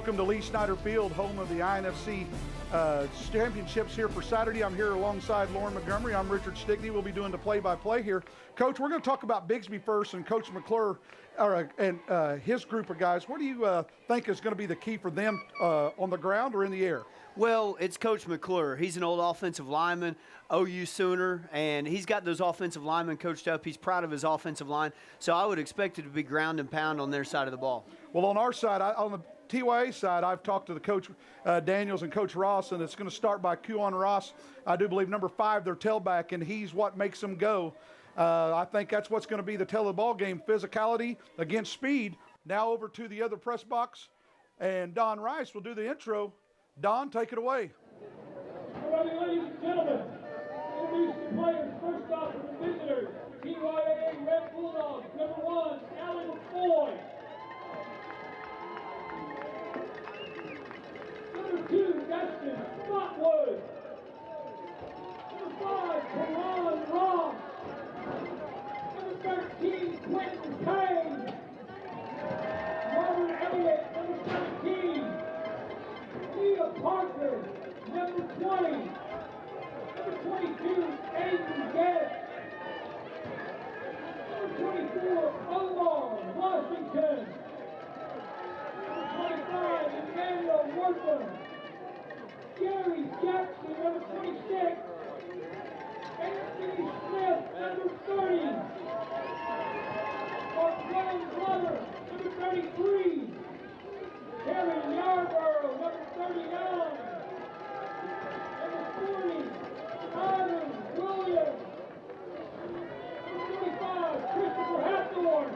Welcome to Lee Snyder Field, home of the INFC championships here for Saturday. I'm here alongside Lauren Montgomery. I'm Richard Stickney. We'll be doing the play-by-play here. Coach, we're going to talk about Bixby first and Coach McClure and his group of guys. What do you think is going to be the key for them on the ground or in the air? Well, it's Coach McClure. He's an old offensive lineman, OU Sooner, and he's got those offensive linemen coached up. He's proud of his offensive line, so I would expect it to be ground and pound on their side of the ball. Well, on our side, on the TYAA side, I've talked to the Coach Daniels and Coach Ross, and it's going to start by Quan Ross. I do believe number 5, their tailback, and he's what makes them go. I think that's what's going to be the tell of the ball game, physicality against speed. Now over to the other press box, and Don Rice will do the intro. Don, take it away. All right, ladies and gentlemen, introduce the players. First off, for the visitors, TYAA Red Bulldogs, number 1, Allie McCoy. Number 2, Dustin Spotwood. Number 5, Karan Ross. Number 13, Quentin Payne. Marvin Elliott, number 17. Leah Parker, number 20. Number 22, Aiden Guest. Number 24, Omar Washington. Number 25, Emmanuel Wortham. Gary Jackson, number 26. Anthony Smith, number 30. Mark Brother, number 33. Kevin Yarborough, number 39. Number 40, Adam Williams. Number 25, Christopher Hathorne.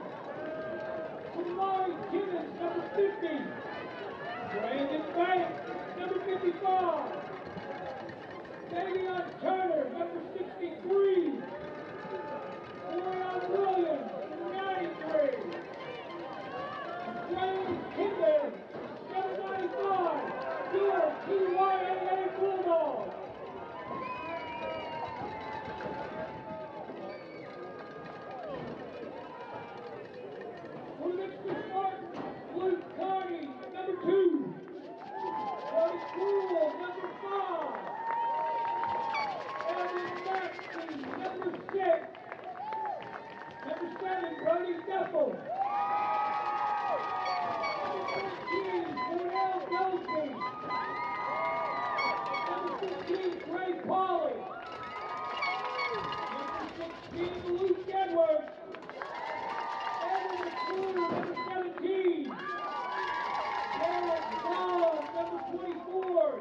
Kamari Timmons, number 50. Brandon Banks, number 55. Davion Turner, number 63. Orion Williams, number 93. James Kinder, number 95. Your TYAA Bulldogs. For the next Spartans, Luke Carney, number 2. Cody Poole, number 5. Evan Maxey, number 6. Number 7, Brody Duffel. Number 15, Cornell Gosby. Number 15, Trey Pauley. Number 16, Luke Edwards. Evan McClure, number 17. Derek Brown, number 24.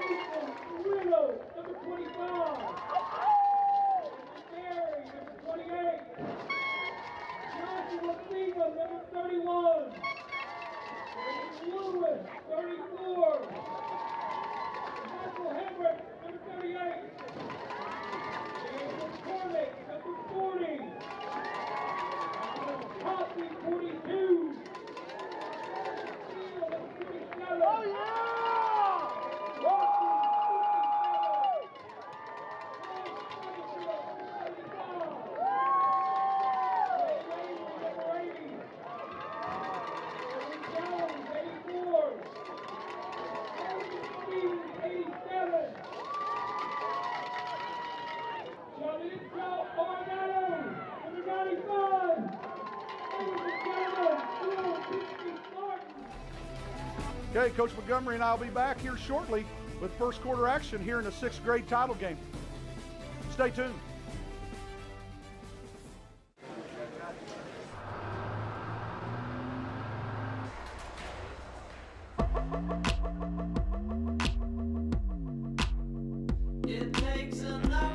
Ethan Riddle, number 25. Gary, number 28. Joshua Bingham, number 31. Lewis, 34. Michael Hebert, number 38. Daniel Cornick, number 40. Coffey, 42. Steele, number 27. Oh, yeah! Rocky, 55. Okay, Coach Montgomery and I will be back here shortly with first quarter action here in the 6th grade title game. Stay tuned. It takes a lot.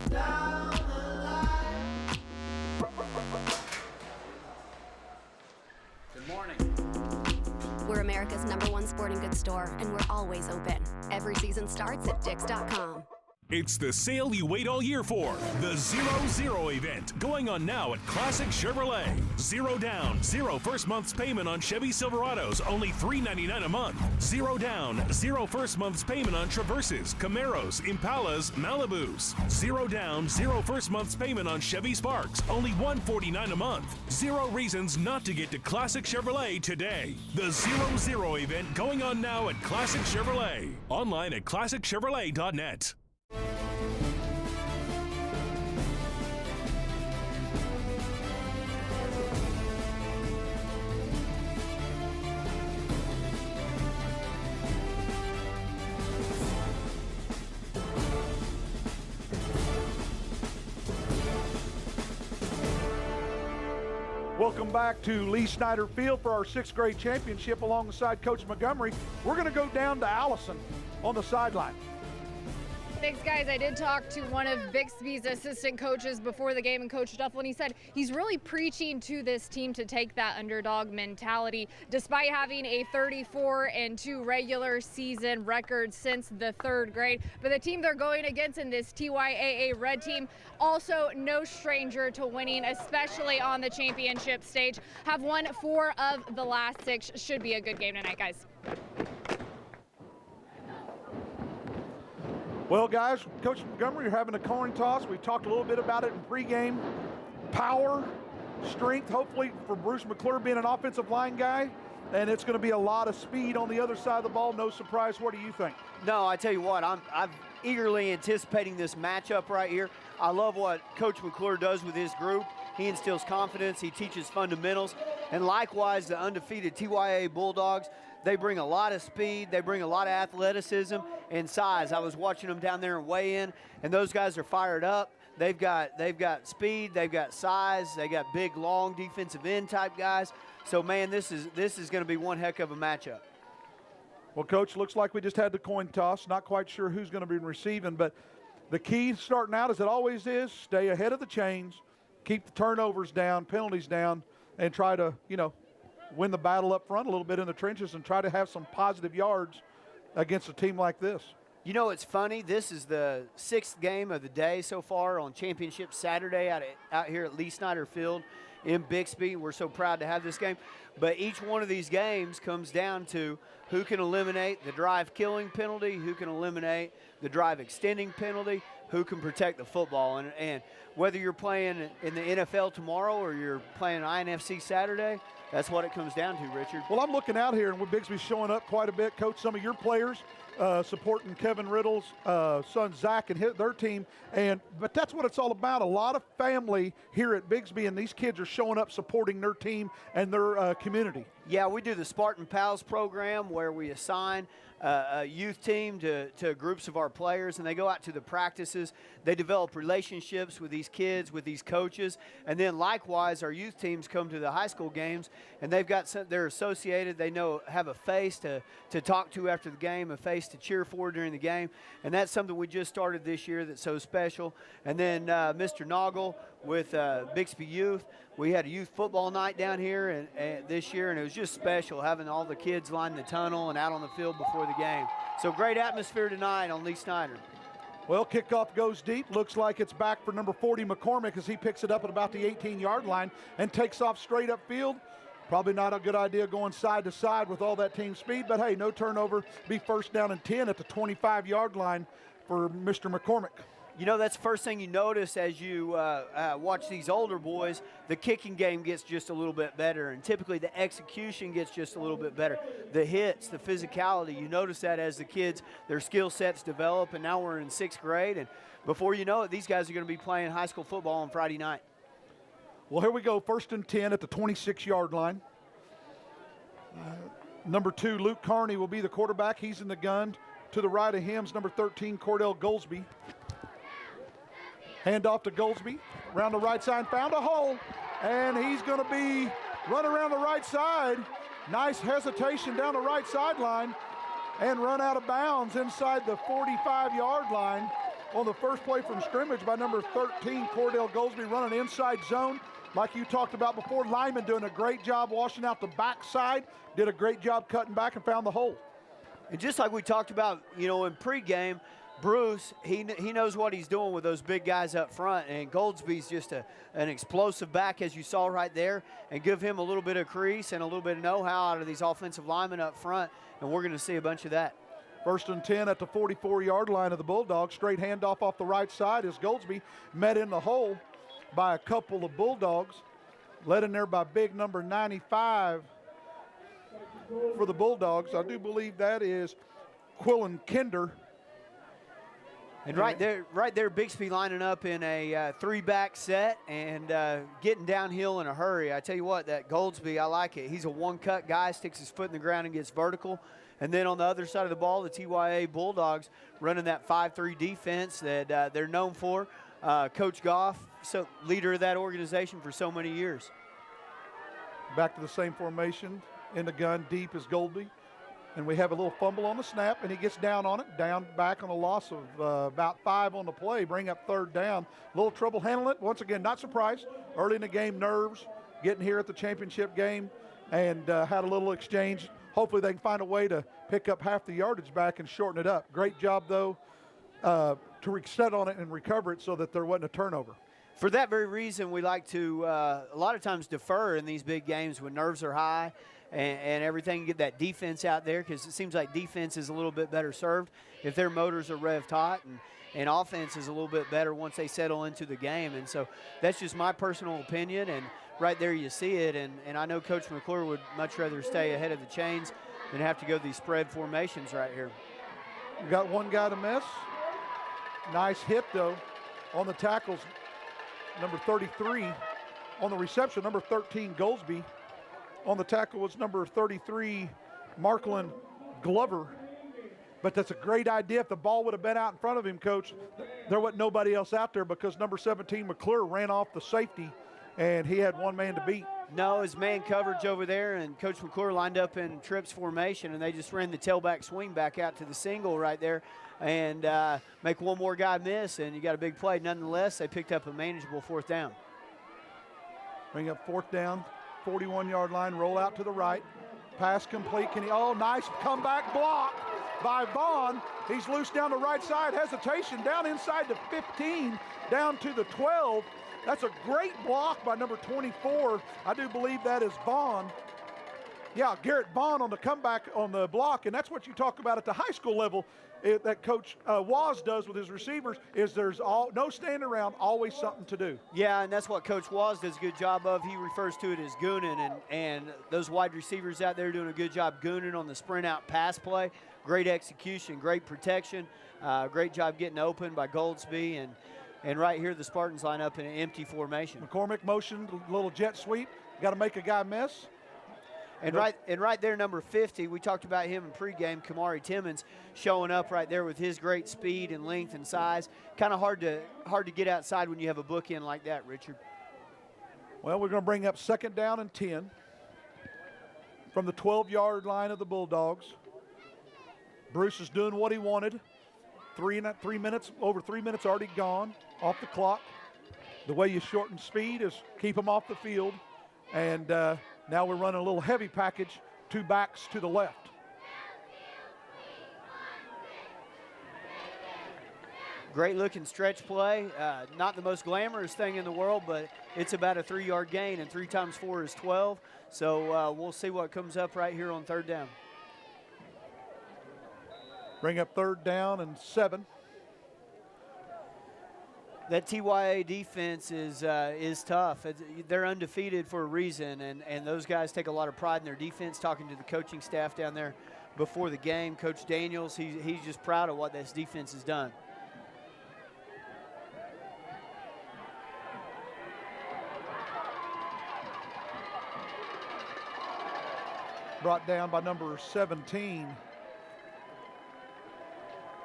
Down the line. Good morning. We're America's #1 sporting goods store, and we're always open. Every season starts at Dix.com. It's the sale you wait all year for. The 0-0 event going on now at Classic Chevrolet. 0 down, 0 first month's payment on Chevy Silverados, only $399 a month. 0 down, 0 first month's payment on Traverses, Camaros, Impalas, Malibus. 0 down, 0 first month's payment on Chevy Sparks, only $149 a month. 0 reasons not to get to Classic Chevrolet today. The 0-0 event going on now at Classic Chevrolet. Online at ClassicChevrolet.net. Welcome back to Lee Snyder Field for our 6th grade championship alongside Coach Montgomery. We're going to go down to Allison on the sideline. Thanks, guys. I did talk to one of Bixby's assistant coaches before the game, and Coach Duffel, and he said he's really preaching to this team to take that underdog mentality. Despite having a 34-2 regular season record since the 3rd grade, but the team they're going against in this TYAA Red team, also no stranger to winning, especially on the championship stage. Have won 4 of the last 6. Should be a good game tonight, guys. Well, guys, Coach Montgomery, you're having a coin toss. We talked a little bit about it in pregame. Power, strength, hopefully for Bruce McClure being an offensive line guy. And it's going to be a lot of speed on the other side of the ball. No surprise. What do you think? No, I tell you what, I'm eagerly anticipating this matchup right here. I love what Coach McClure does with his group. He instills confidence. He teaches fundamentals. And likewise, the undefeated TYAA Bulldogs, they bring a lot of speed. They bring a lot of athleticism and size. I was watching them down there and weigh in, and those guys are fired up. They've got speed. They've got size. They got big, long defensive end type guys. So, man, this is going to be one heck of a matchup. Well, Coach, looks like we just had the coin toss. Not quite sure who's going to be receiving, but the key starting out, as it always is, stay ahead of the chains, keep the turnovers down, penalties down, and try to, win the battle up front a little bit in the trenches and try to have some positive yards against a team like this. You know, it's funny. This is the 6th game of the day so far on Championship Saturday out here at Lee Snyder Field in Bixby. We're so proud to have this game. But each one of these games comes down to who can eliminate the drive killing penalty, who can eliminate the drive extending penalty, who can protect the football. And whether you're playing in the NFL tomorrow or you're playing INFC Saturday, that's what it comes down to, Richard. Well, I'm looking out here, and with Bixby showing up quite a bit. Coach, some of your players supporting Kevin Riddle's son Zach and their team, but that's what it's all about. A lot of family here at Bixby, and these kids are showing up supporting their team and their community. Yeah, we do the Spartan Pals program where we assign a youth team to groups of our players, and they go out to the practices. They develop relationships with these kids, with these coaches, and then likewise our youth teams come to the high school games, and they're associated. They have a face to talk to after the game, a face to cheer for during the game, and that's something we just started this year that's so special. And then Mr. Noggle with Bixby Youth, we had a youth football night down here and this year, and it was just special having all the kids line the tunnel and out on the field before the game. So great atmosphere tonight on Lee Snyder. Well, kickoff goes deep. Looks like it's back for number 40, McCormick, as he picks it up at about the 18-yard line and takes off straight upfield. Probably not a good idea going side to side with all that team speed, but hey, no turnover. Be first down and 10 at the 25-yard line for Mr. McCormick. You know, that's the first thing you notice as you watch these older boys. The kicking game gets just a little bit better, and typically the execution gets just a little bit better. The hits, the physicality, you notice that as the kids, their skill sets develop, and now we're in 6th grade, and before you know it, these guys are going to be playing high school football on Friday night. Well, here we go, first and 10 at the 26-yard line. Number 2, Luke Carney will be the quarterback. He's in the gun. To the right of him is number 13, Cordell Goldsby. Hand off to Goldsby, around the right side, found a hole, and he's going to be running around the right side. Nice hesitation down the right sideline and run out of bounds inside the 45-yard line on the first play from scrimmage by number 13, Cordell Goldsby, running inside zone. Like you talked about before, Lyman doing a great job washing out the backside, did a great job cutting back and found the hole. And just like we talked about, in pregame, Bruce, he knows what he's doing with those big guys up front, and Goldsby's just an explosive back, as you saw right there, and give him a little bit of crease and a little bit of know-how out of these offensive linemen up front, and we're going to see a bunch of that. 1st and 10 at the 44-yard line of the Bulldogs. Straight handoff off the right side as Goldsby met in the hole by a couple of Bulldogs. Led in there by big number 95 for the Bulldogs. I do believe that is Quillen Kinder. And right there, Bixby lining up in a three-back set and getting downhill in a hurry. I tell you what, that Goldsby, I like it. He's a one-cut guy, sticks his foot in the ground and gets vertical. And then on the other side of the ball, the TYAA Bulldogs running that 5-3 defense that they're known for. Coach Goff, leader of that organization for so many years. Back to the same formation. In the gun, deep is Goldsby. And we have a little fumble on the snap, and he gets down on it, down back on a loss of about 5 on the play, bring up 3rd down. A little trouble handling it. Once again, not surprised. Early in the game, nerves, getting here at the championship game, and had a little exchange. Hopefully they can find a way to pick up half the yardage back and shorten it up. Great job, though, to reset on it and recover it so that there wasn't a turnover. For that very reason, we like to a lot of times defer in these big games when nerves are high and everything, get that defense out there, because it seems like defense is a little bit better served if their motors are revved hot, and offense is a little bit better once they settle into the game. And so that's just my personal opinion, and right there you see it, and I know Coach McClure would much rather stay ahead of the chains than have to go these spread formations right here. We got one guy to miss. Nice hit, though, on the tackles. Number 33 on the reception, number 13, Goldsby. On the tackle was number 33, Marklin Glover. But that's a great idea. If the ball would have been out in front of him, Coach, there wasn't nobody else out there because number 17, McClure, ran off the safety, and he had one man to beat. No, his man coverage over there, and Coach McClure lined up in trips formation, and they just ran the tailback swing back out to the single right there and make one more guy miss, and you got a big play. Nonetheless, they picked up a manageable 4th down. Bring up 4th down, 41-yard line, roll out to the right. Pass complete. Nice comeback block by Vaughn. He's loose down the right side. Hesitation down inside the 15, down to the 12. That's a great block by number 24. I do believe that is Vaughn. Yeah, Garrett Vaughn on the comeback on the block, and that's what you talk about at the high school level that Coach Waz does with his receivers is there's no standing around, always something to do. Yeah, and that's what Coach Waz does a good job of. He refers to it as gooning, and those wide receivers out there doing a good job gooning on the sprint out pass play. Great execution, great protection, great job getting open by Goldsby, and right here the Spartans line up in an empty formation. McCormick motioned, a little jet sweep, got to make a guy miss. And right there, number 50, we talked about him in pregame, Kamari Timmons, showing up right there with his great speed and length and size. Kind of hard to get outside when you have a bookend like that, Richard. Well, we're going to bring up 2nd down and 10 from the 12-yard line of the Bulldogs. Bruce is doing what he wanted. 3 minutes, over 3 minutes already gone off the clock. The way you shorten speed is keep them off the field. And now we're running a little heavy package, 2 backs to the left. Great looking stretch play. Not the most glamorous thing in the world, but it's about a 3-yard gain, and 3 times 4 is 12. So we'll see what comes up right here on 3rd down. Bring up 3rd down and 7. That TYAA defense is tough. They're undefeated for a reason, and those guys take a lot of pride in their defense. Talking to the coaching staff down there before the game, Coach Daniels, he's just proud of what this defense has done. Brought down by number 17.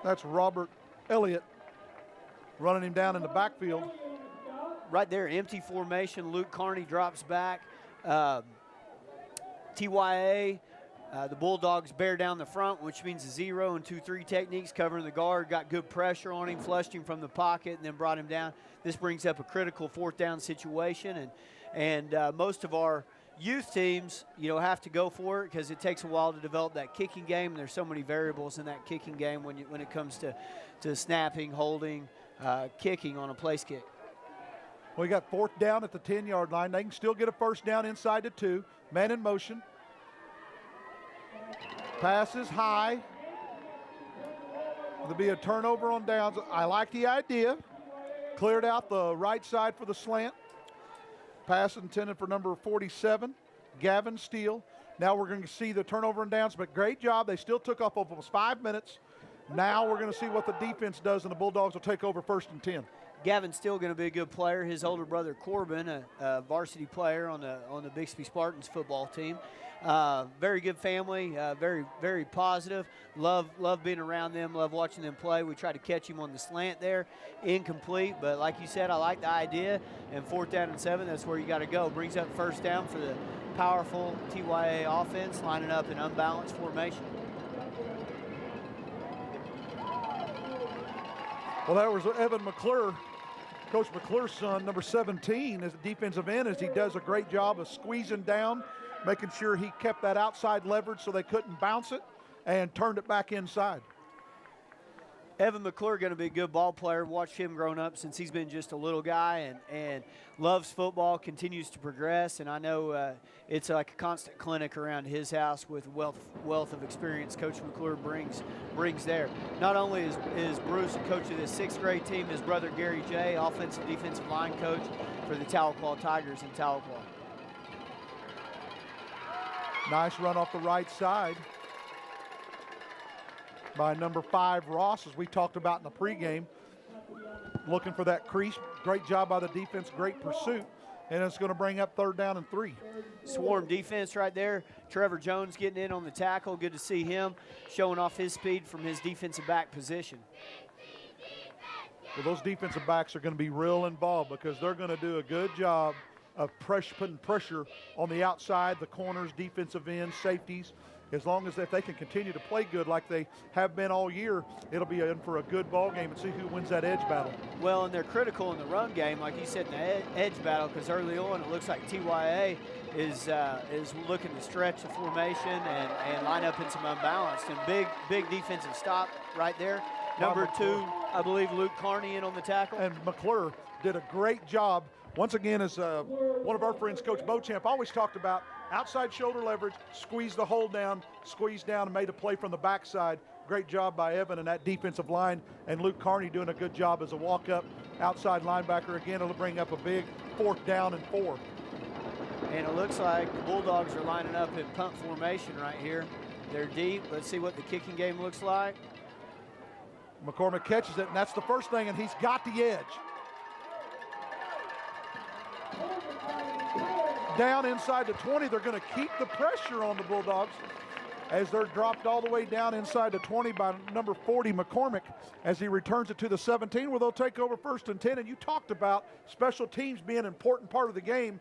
That's Robert Elliott. Running him down in the backfield. Right there, empty formation. Luke Carney drops back. TYAA, the Bulldogs bear down the front, which means a 0 and 2-3 techniques, covering the guard. Got good pressure on him, flushed him from the pocket, and then brought him down. This brings up a critical 4th down situation, and most of our youth teams, have to go for it because it takes a while to develop that kicking game. And there's so many variables in that kicking game when it comes to snapping, holding, kicking on a place kick. We got 4th down at the 10-yard line. They can still get a first down inside the 2. Man in motion. Pass is high. There'll be a turnover on downs. I like the idea. Cleared out the right side for the slant. Pass intended for number 47, Gavin Steele. Now we're going to see the turnover and downs, but great job. They still took off almost 5 minutes. Now we're going to see what the defense does, and the Bulldogs will take over 1st and 10. Gavin's still going to be a good player. His older brother Corbin, a varsity player on the Bixby Spartans football team. Very good family, very, very positive. Love being around them, love watching them play. We tried to catch him on the slant there, incomplete, but like you said, I like the idea. And 4th down and 7, that's where you got to go. Brings up 1st down for the powerful TYAA offense, lining up in unbalanced formation. Well, that was Evan McClure, Coach McClure's son, number 17, as a defensive end, as he does a great job of squeezing down, making sure he kept that outside leverage so they couldn't bounce it, and turned it back inside. Evan McClure going to be a good ball player. Watched him growing up since he's been just a little guy and loves football, continues to progress. And I know it's like a constant clinic around his house with wealth of experience Coach McClure brings there. Not only is Bruce a coach of the 6th grade team, his brother Gary J, offensive defensive line coach for the TYAA Tigers in TYAA. Nice run off the right side by number 5, Ross, as we talked about in the pregame. Looking for that crease. Great job by the defense, great pursuit. And it's going to bring up 3rd down and 3. Swarm defense right there. Trevor Jones getting in on the tackle. Good to see him showing off his speed from his defensive back position. Well, those defensive backs are going to be real involved because they're going to do a good job of putting pressure on the outside, the corners, defensive ends, safeties. As long as if they can continue to play good like they have been all year, it'll be in for a good ball game and see who wins that edge battle. Well, and they're critical in the run game, like you said, in the edge battle, because early on it looks like TYAA is looking to stretch the formation and line up in some unbalance. And big defensive stop right there. Number 2, I believe Luke Carney in on the tackle. And McClure did a great job. Once again, as one of our friends, Coach Beauchamp, always talked about outside shoulder leverage, squeeze the hold down, squeeze down, and made a play from the backside. Great job by Evan and that defensive line, and Luke Carney doing a good job as a walk-up outside linebacker. Again, it'll bring up a big 4th down and 4. And it looks like the Bulldogs are lining up in punt formation right here. They're deep. Let's see what the kicking game looks like. McCormick catches it, and that's the first thing, and he's got the edge. Down inside the 20, they're going to keep the pressure on the Bulldogs as they're dropped all the way down inside the 20 by number 40, McCormick, as he returns it to the 17, where they'll take over 1st and 10. And you talked about special teams being an important part of the game,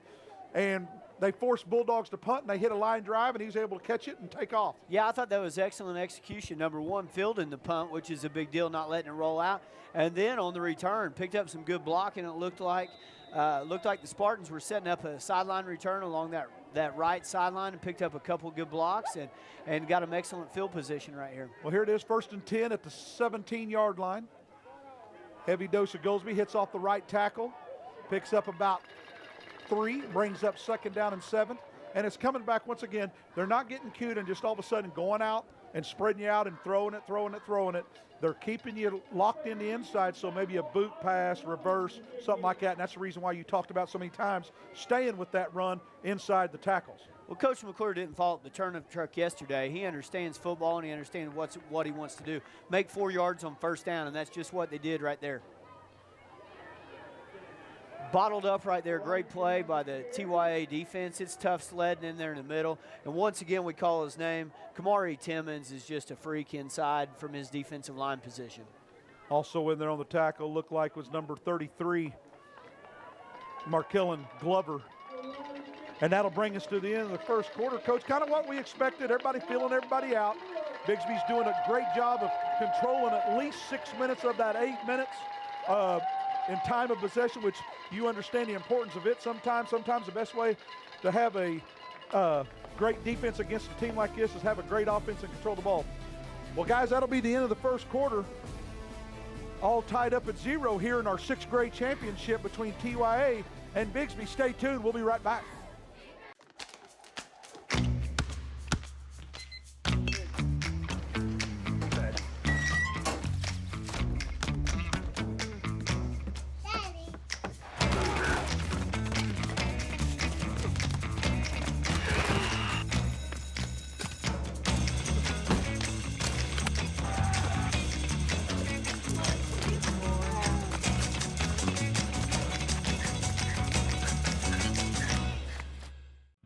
and they forced Bulldogs to punt, and they hit a line drive, and he's able to catch it and take off. Yeah, I thought that was excellent execution. Number 1, fielding the punt, which is a big deal, not letting it roll out. And then on the return, picked up some good blocking. It looked like the Spartans were setting up a sideline return along that right sideline and picked up a couple good blocks and got an excellent field position right here. Well, here it is, 1st and 10 at the 17-yard line. Heavy dose of Goldsby, hits off the right tackle, picks up about 3, brings up 2nd down and 7, and it's coming back once again. They're not getting cute and just all of a sudden going out and spreading you out and throwing it. They're keeping you locked in the inside, so maybe a boot pass, reverse, something like that. And that's the reason why you talked about so many times staying with that run inside the tackles. Well, Coach McClure didn't fall up the turnip truck yesterday. He understands football and he understands what he wants to do. Make 4 yards on 1st down, and that's just what they did right there. Bottled up right there. Great play by the TYAA defense. It's tough sledding in there in the middle. And once again, we call his name. Kamari Timmons is just a freak inside from his defensive line position. Also in there on the tackle looked like was number 33, Markellen Glover. And that'll bring us to the end of the 1st quarter. Coach, kind of what we expected. Everybody feeling everybody out. Bixby's doing a great job of controlling at least 6 minutes of that 8 minutes in time of possession, which you understand the importance of it. Sometimes the best way to have a great defense against a team like this is have a great offense and control the ball. Well, guys, that'll be the end of the first quarter. All tied up at 0 here in our 6th grade championship between TYAA and Bixby. Stay tuned. We'll be right back.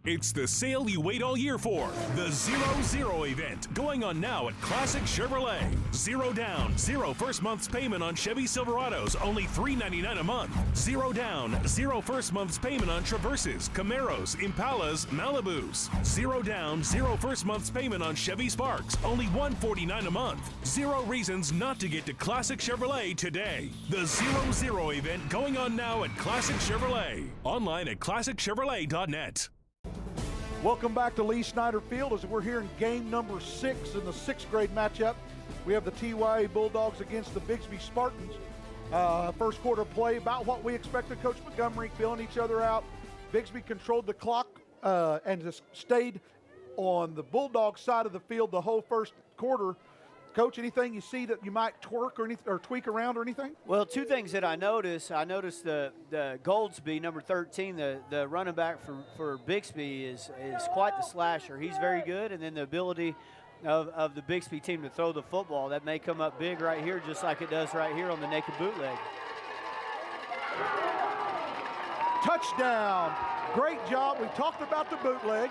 It's the sale you wait all year for. The 0-0 event going on now at Classic Chevrolet. 0 down, 0 first month's payment on Chevy Silverados, only $399 a month. 0 down, 0 first month's payment on Traverses, Camaros, Impalas, Malibus. 0 down, 0 first month's payment on Chevy Sparks, only $149 a month. 0 reasons not to get to Classic Chevrolet today. The 0-0 event going on now at Classic Chevrolet. Online at ClassicChevrolet.net. Welcome back to Lee Snyder Field as we're here in game number 6 in the 6th grade matchup. We have the TYAA Bulldogs against the Bixby Spartans. First quarter play, about what we expected. Coach Montgomery feeling each other out. Bixby controlled the clock and just stayed on the Bulldog side of the field the whole first quarter. Coach, anything you see that you might twerk or anything or tweak around or anything? Well, 2 things that I noticed. I noticed the Goldsby, number 13, the running back for Bixby is quite the slasher. He's very good, and then the ability of the Bixby team to throw the football, that may come up big right here, just like it does right here on the naked bootleg. Touchdown. Great job. We talked about the bootleg.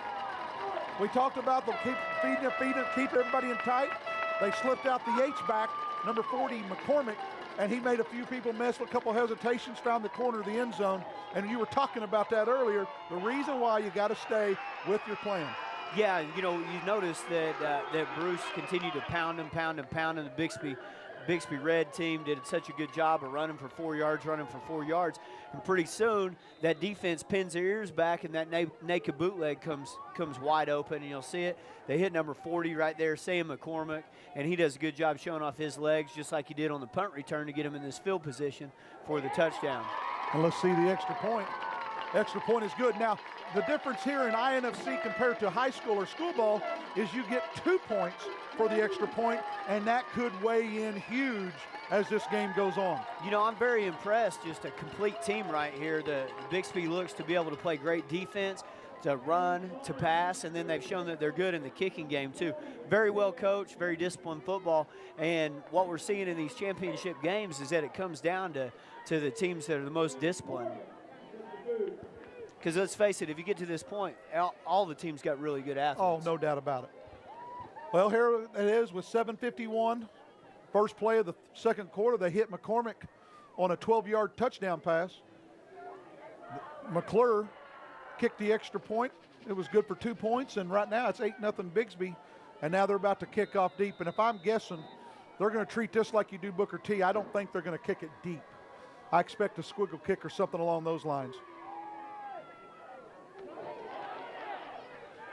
We talked about the keep everybody in tight. They slipped out the H-back, number 40, McCormick, and he made a few people miss, a couple hesitations, found the corner of the end zone. And you were talking about that earlier, the reason why you got to stay with your plan. Yeah, you know, you notice that Bruce continued to pound him. The Bixby Red team did such a good job of running for 4 yards. And pretty soon, that defense pins their ears back, and that naked bootleg comes wide open, and you'll see it. They hit number 40 right there, Sam McCormick, and he does a good job showing off his legs, just like he did on the punt return to get him in this field position for the touchdown. And let's see the extra point. Extra point is good. Now, the difference here in INFC compared to high school or school ball is you get 2 points for the extra point, and that could weigh in huge as this game goes on. You know, I'm very impressed. Just a complete team right here. The Bixby looks to be able to play great defense, to run, to pass, and then they've shown that they're good in the kicking game too. Very well coached, very disciplined football, and what we're seeing in these championship games is that it comes down to the teams that are the most disciplined. Because let's face it, if you get to this point, all the teams got really good athletes. Oh, no doubt about it. Well, here it is with 7:51. First play of the second quarter, they hit McCormick on a 12-yard touchdown pass. McClure kicked the extra point. It was good for 2 points, and right now it's 8-0 Bixby, and now they're about to kick off deep. And if I'm guessing, they're going to treat this like you do Booker T. I don't think they're going to kick it deep. I expect a squiggle kick or something along those lines.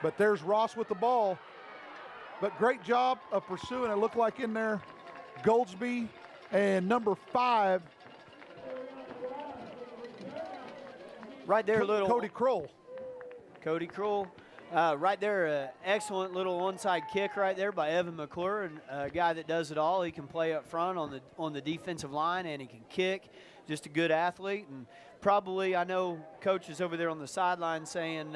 But there's Ross with the ball. But great job of pursuing. It looked like in there, Goldsby and number 5. Right there, little Cody Kroll. Cody Kroll. Right there, excellent little onside kick right there by Evan McClure, and a guy that does it all. He can play up front on the defensive line, and he can kick. Just a good athlete, and probably I know coaches over there on the sideline saying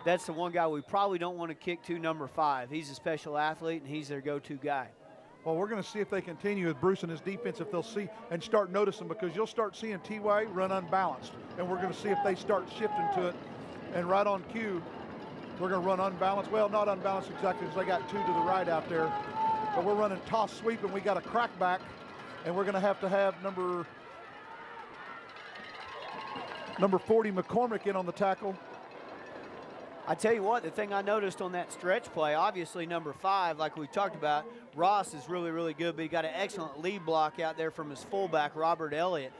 that's the one guy we probably don't want to kick to, number 5. He's a special athlete, and he's their go-to guy. Well, we're going to see if they continue with Bruce and his defense, if they'll see and start noticing, because you'll start seeing TYAA run unbalanced, and we're going to see if they start shifting to it. And right on cue, we're going to run unbalanced. Well, not unbalanced exactly, because I got 2 to the right out there. But we're running toss sweep, and we got a crack back, and we're going to have number 40 McCormick in on the tackle. I tell you what, the thing I noticed on that stretch play, obviously number 5, like we talked about, Ross is really, really good, but he got an excellent lead block out there from his fullback, Robert Elliott.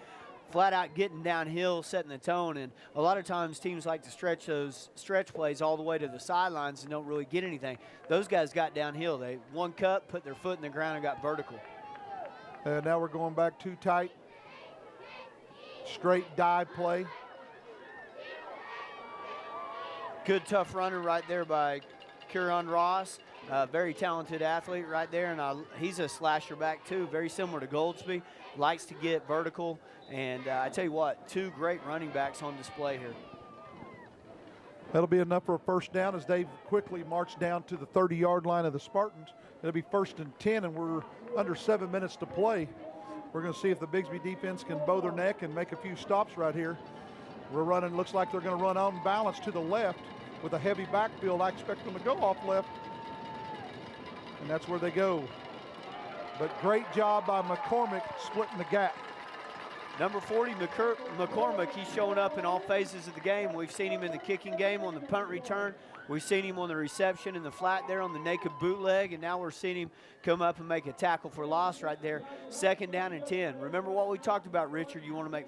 flat out getting downhill, setting the tone. And a lot of times teams like to stretch those stretch plays all the way to the sidelines and don't really get anything. Those guys got downhill. They one cut, put their foot in the ground, and got vertical. And now we're going back too tight. Straight dive play. Good tough runner right there by Kieran Ross. Very talented athlete right there, and he's a slasher back too, very similar to Goldsby. Likes to get vertical, and I tell you what, 2 great running backs on display here. That'll be enough for a first down as they quickly march down to the 30-yard line of the Spartans. It'll be 1st and 10, and we're under 7 minutes to play. We're going to see if the Bixby defense can bow their neck and make a few stops right here. We're running, looks like they're going to run on balance to the left with a heavy backfield. I expect them to go off left, and that's where they go. But great job by McCormick splitting the gap. Number 40, McCormick, he's showing up in all phases of the game. We've seen him in the kicking game on the punt return. We've seen him on the reception in the flat there on the naked bootleg, and now we're seeing him come up and make a tackle for loss right there. 2nd down and 10. Remember what we talked about, Richard. You want to make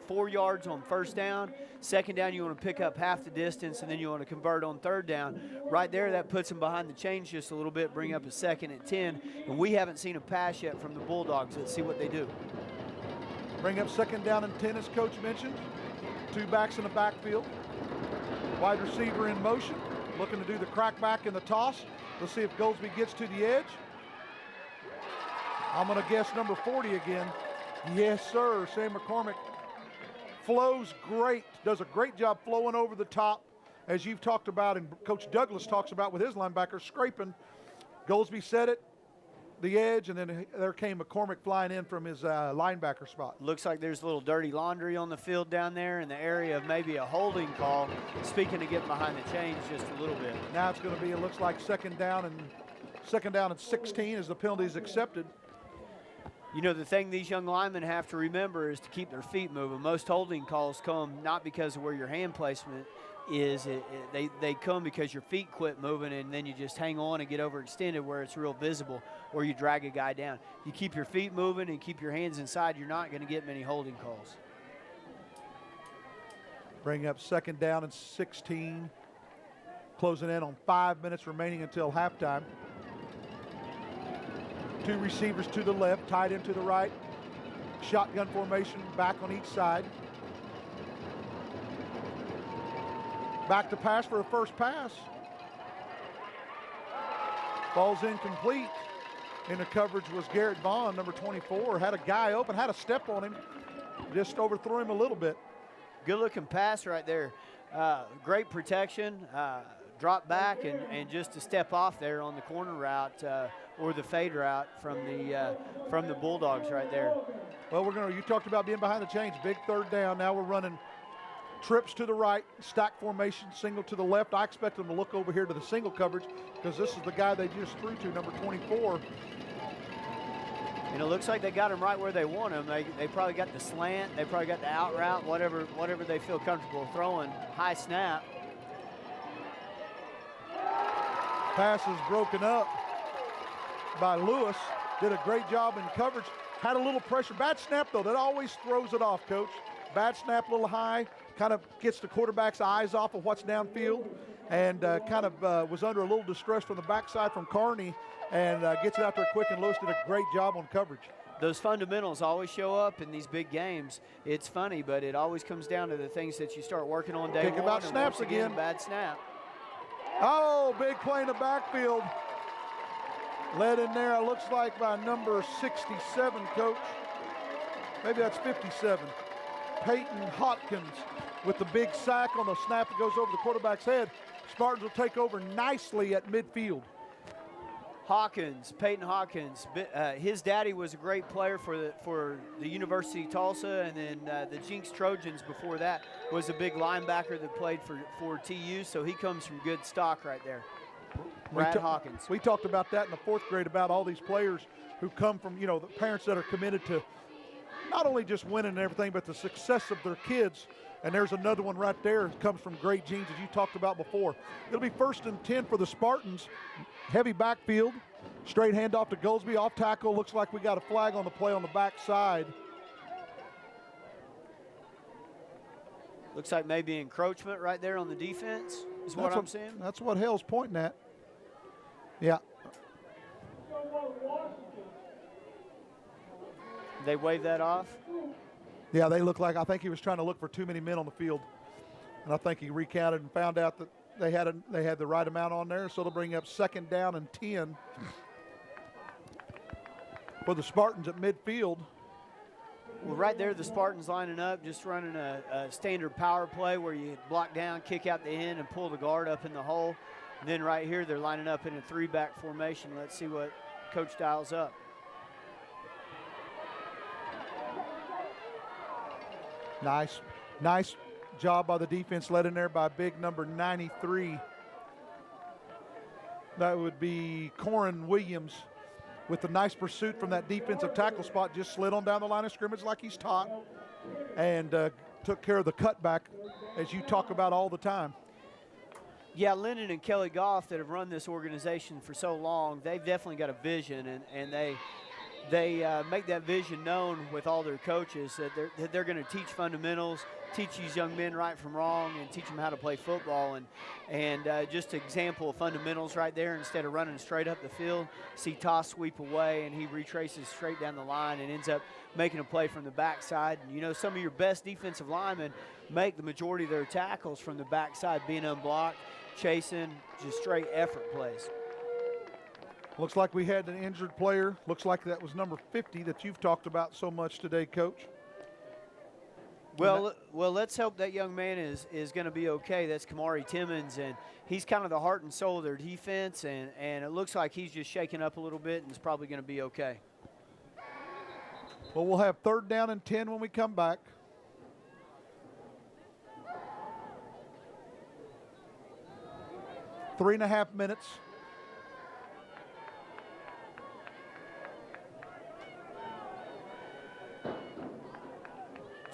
4 yards on 1st down. 2nd down, you want to pick up half the distance, and then you want to convert on 3rd down. Right there, that puts him behind the chains just a little bit, bring up a 2nd and 10. And we haven't seen a pass yet from the Bulldogs. Let's see what they do. Bring up 2nd down and 10, as Coach mentioned. 2 backs in the backfield. Wide receiver in motion, looking to do the crack back in the toss. Let's see if Goldsby gets to the edge. I'm going to guess number 40 again. Yes, sir. Sam McCormick flows great, does a great job flowing over the top, as you've talked about and Coach Douglas talks about with his linebackers, scraping. Goldsby set it, the edge, and then there came McCormick flying in from his linebacker spot. Looks like there's a little dirty laundry on the field down there in the area of maybe a holding call. Speaking of getting behind the chains just a little bit. Now it's going to be, it looks like 2nd down and 16 as the penalty is accepted. You know, the thing these young linemen have to remember is to keep their feet moving. Most holding calls come not because of where your hand placement is. They come because your feet quit moving, and then you just hang on and get overextended where it's real visible, or you drag a guy down. You keep your feet moving and keep your hands inside, you're not going to get many holding calls. Bring up 2nd down and 16. Closing in on 5 minutes remaining until halftime. 2 receivers to the left, tight end to the right. Shotgun formation, back on each side. Back to pass for a first pass. Ball's incomplete. In the coverage was Garrett Vaughn, number 24. Had a guy open, had a step on him. Just overthrew him a little bit. Good looking pass right there. Great protection. Drop back and just a step off there on the corner route or the fade route from the Bulldogs right there. Well, you talked about being behind the chains. Big 3rd down. Now we're running trips to the right, stack formation, single to the left. I expect them to look over here to the single coverage because this is the guy they just threw to, number 24. And it looks like they got him right where they want him. They probably got the slant, they probably got the out route, whatever they feel comfortable throwing. High snap. Pass is broken up by Lewis. Did a great job in coverage. Had a little pressure. Bad snap, though. That always throws it off, Coach. Bad snap, a little high. Kind of gets the quarterback's eyes off of what's downfield. And kind of was under a little distress from the backside from Carney. And gets it out there quick. And Lewis did a great job on coverage. Those fundamentals always show up in these big games. It's funny, but it always comes down to the things that you start working on day one. Think about snaps again. Bad snap. Oh, big play in the backfield. Led in there, it looks like, by number 67, Coach. Maybe that's 57. Peyton Hopkins with the big sack on the snap that goes over the quarterback's head. Spartans will take over nicely at midfield. Peyton Hawkins, his daddy was a great player for the University of Tulsa, and then the Jinx Trojans before that was a big linebacker that played for TU, so he comes from good stock right there. Brad Hawkins. We talked about that in the 4th grade about all these players who come from, the parents that are committed to not only just winning and everything, but the success of their kids. And there's another one right there that comes from great genes, as you talked about before. It'll be 1st and 10 for the Spartans. Heavy backfield. Straight handoff to Goldsby. Off tackle. Looks like we got a flag on the play on the backside. Looks like maybe encroachment right there on the defense is what I'm seeing. That's what Hale's pointing at. Yeah. They wave that off. Yeah, they look like, I think he was trying to look for too many men on the field. And I think he recounted and found out that they had the right amount on there, so they'll bring up 2nd down and 10 for the Spartans at midfield. Well, right there, the Spartans lining up, just running a standard power play where you block down, kick out the end, and pull the guard up in the hole. And then right here, they're lining up in a 3-back formation. Let's see what Coach dials up. Nice job by the defense, led in there by big number 93. That would be Corin Williams with a nice pursuit from that defensive tackle spot, just slid on down the line of scrimmage like he's taught and took care of the cutback, as you talk about all the time. Yeah, Lennon and Kelly Goff that have run this organization for so long, they've definitely got a vision, and they make that vision known with all their coaches, that they're going to teach fundamentals, teach these young men right from wrong, and teach them how to play football. And just an example of fundamentals right there. Instead of running straight up the field, see toss sweep away, and he retraces straight down the line and ends up making a play from the backside. And, you know, some of your best defensive linemen make the majority of their tackles from the backside, being unblocked, chasing, just straight effort plays. Looks like we had an injured player. Looks like that was number 50 that you've talked about so much today, Coach. Well, let's hope that young man is going to be okay. That's Kamari Timmons, and he's kind of the heart and soul of their defense, and it looks like he's just shaking up a little bit and is probably going to be okay. Well, we'll have 3rd down and 10 when we come back. Three and a half minutes.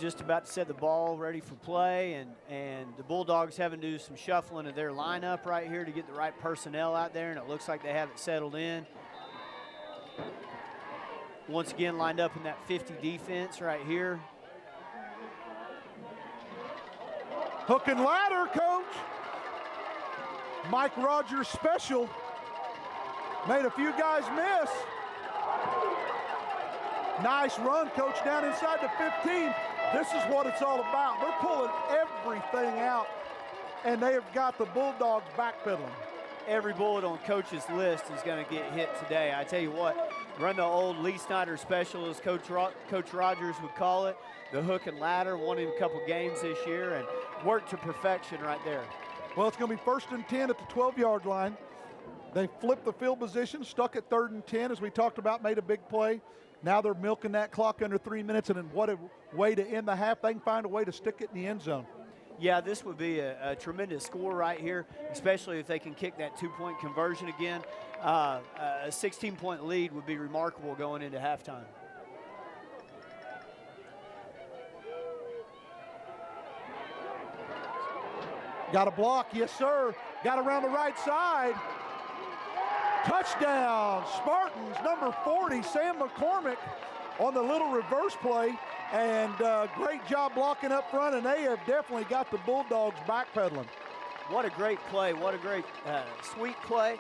Just about to set the ball ready for play, and the Bulldogs having to do some shuffling of their lineup right here to get the right personnel out there, and it looks like they have it settled in. Once again, lined up in that 50 defense right here. Hook and ladder, Coach. Mike Rogers special. Made a few guys miss. Nice run, Coach, down inside the 15. This is what it's all about. They're pulling everything out, and they have got the Bulldogs backpedaling. Every bullet on Coach's list is going to get hit today. I tell you what, run the old Lee Snyder special, as Coach Rogers would call it, the hook and ladder, won him a couple games this year, and worked to perfection right there. Well, it's going to be 1st and 10 at the 12-yard line. They flipped the field position, stuck at 3rd and 10, as we talked about, made a big play. Now they're milking that clock under 3 minutes, and then what a way to end the half. They can find a way to stick it in the end zone. Yeah, this would be a tremendous score right here, especially if they can kick that 2-point conversion again. A 16-point lead would be remarkable going into halftime. Got a block, yes sir. Got around the right side. Touchdown, Spartans, number 40, Sam McCormick on the little reverse play. And great job blocking up front, and they have definitely got the Bulldogs backpedaling. What a great play. What a great sweet play.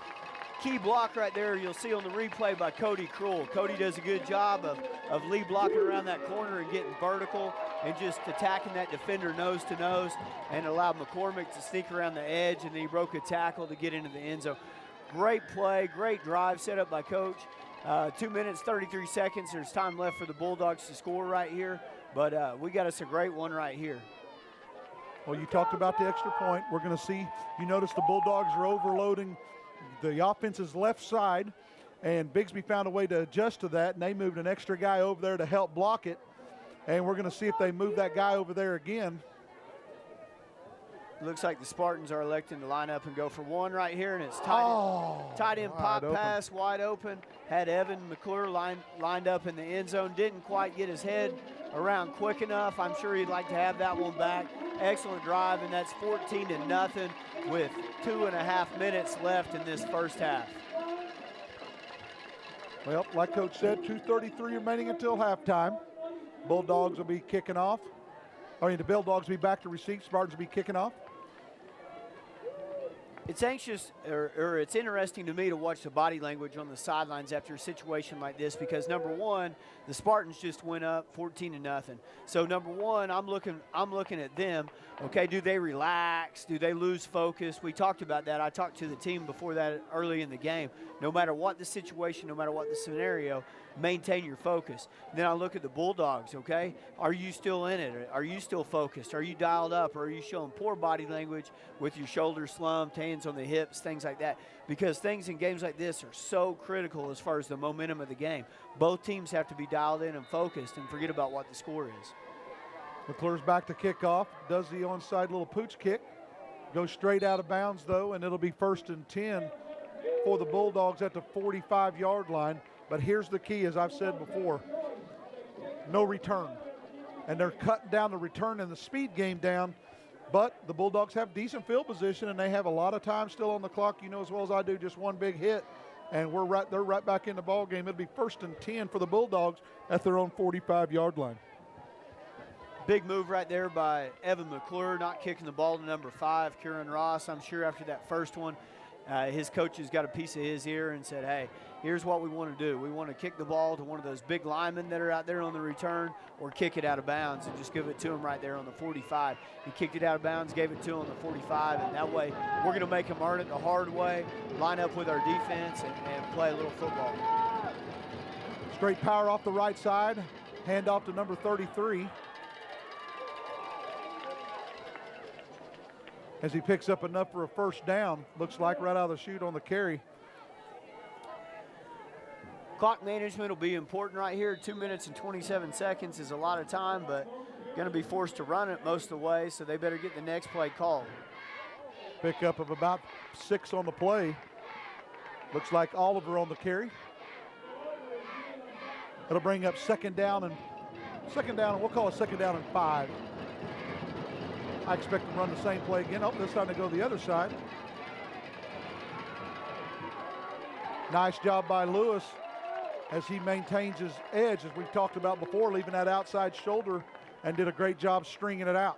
Key block right there you'll see on the replay by Cody Krull. Cody does a good job of lead blocking around that corner and getting vertical and just attacking that defender nose to nose, and allowed McCormick to sneak around the edge, and then he broke a tackle to get into the end zone. Great play, great drive set up by Coach. 2 minutes, 33 seconds. There's time left for the Bulldogs to score right here, but we got us a great one right here. Well, you talked about the extra point. We're going to see, you notice the Bulldogs are overloading the offense's left side, and Bixby found a way to adjust to that, and they moved an extra guy over there to help block it, and we're going to see if they move that guy over there again. Looks like the Spartans are electing to line up and go for one right here, and it's tight end pop pass, wide open. Had Evan McClure lined up in the end zone. Didn't quite get his head around quick enough. I'm sure he'd like to have that one back. Excellent drive, and that's 14-0 with 2.5 minutes left in this first half. Well, like Coach said, 2:33 remaining until halftime. Bulldogs will be kicking off. the Bulldogs be back to receive. Spartans will be kicking off. It's anxious, or it's interesting to me to watch the body language on the sidelines after a situation like this because number one, the Spartans just went up 14-0. So number one, I'm looking at them. Okay, do they relax? Do they lose focus? We talked about that. I talked to the team before that early in the game. No matter what the situation, no matter what the scenario, maintain your focus. Then I look at the Bulldogs, okay? Are you still in it? Are you still focused? Are you dialed up? Or are you showing poor body language with your shoulders slumped, hands on the hips, things like that? Because things in games like this are so critical as far as the momentum of the game. Both teams have to be dialed in and focused and forget about what the score is. McClure's back to kickoff, does the onside little pooch kick. Goes straight out of bounds, though, and it'll be 1st and 10 for the Bulldogs at the 45-yard line. But here's the key, as I've said before, no return. And they're cutting down the return and the speed game down. But the Bulldogs have decent field position, and they have a lot of time still on the clock. You know as well as I do, just one big hit, and they're right back in the ball game. It'll be 1st and 10 for the Bulldogs at their own 45-yard line. Big move right there by Evan McClure, not kicking the ball to number 5, Kieran Ross. I'm sure after that first one, his coaches got a piece of his ear and said, hey, here's what we want to do. We want to kick the ball to one of those big linemen that are out there on the return or kick it out of bounds and just give it to him right there on the 45. He kicked it out of bounds, gave it to him on the 45, and that way we're going to make him earn it the hard way, line up with our defense, and play a little football. Straight power off the right side, hand off to number 33. As he picks up enough for a first down, looks like right out of the chute on the carry. Clock management will be important right here. 2 minutes and 27 seconds is a lot of time, but going to be forced to run it most of the way, so they better get the next play called. Pickup of about 6 on the play. Looks like Oliver on the carry. It'll bring up second down, and we'll call it 2nd down and 5. I expect them to run the same play again. Oh, this time they go the other side. Nice job by Lewis as he maintains his edge, as we've talked about before, leaving that outside shoulder, and did a great job stringing it out.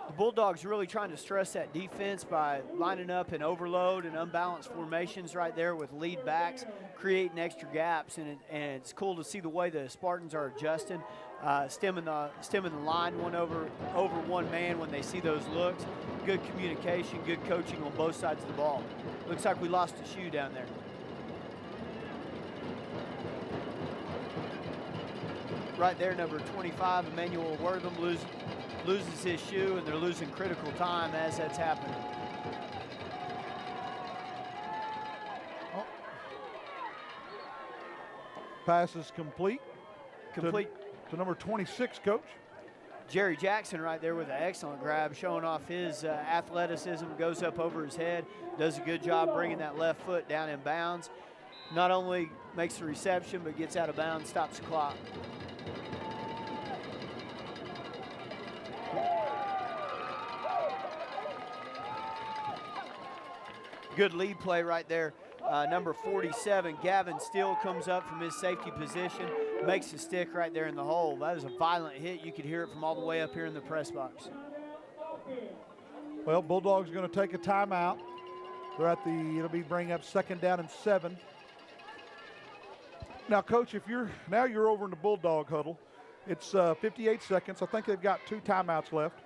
The Bulldogs really trying to stress that defense by lining up in overload and unbalanced formations right there with lead backs, creating extra gaps, and it's cool to see the way the Spartans are adjusting, stemming the line over one man when they see those looks. Good communication, good coaching on both sides of the ball. Looks like we lost a shoe down there. Right there, number 25, Emmanuel Wortham loses his shoe, and they're losing critical time as that's happening. Oh. Pass is complete. To number 26, Coach. Jerry Jackson right there with an excellent grab, showing off his athleticism, goes up over his head, does a good job bringing that left foot down in bounds. Not only makes the reception, but gets out of bounds, stops the clock. Good lead play right there. Number 47, Gavin Steele, comes up from his safety position, makes a stick right there in the hole. That was a violent hit. You could hear it from all the way up here in the press box. Well, Bulldogs are going to take a timeout. They're at it'll be bring up 2nd down and 7. Now, Coach, you're over in the Bulldog huddle. It's 58 seconds. I think they've got 2 timeouts left.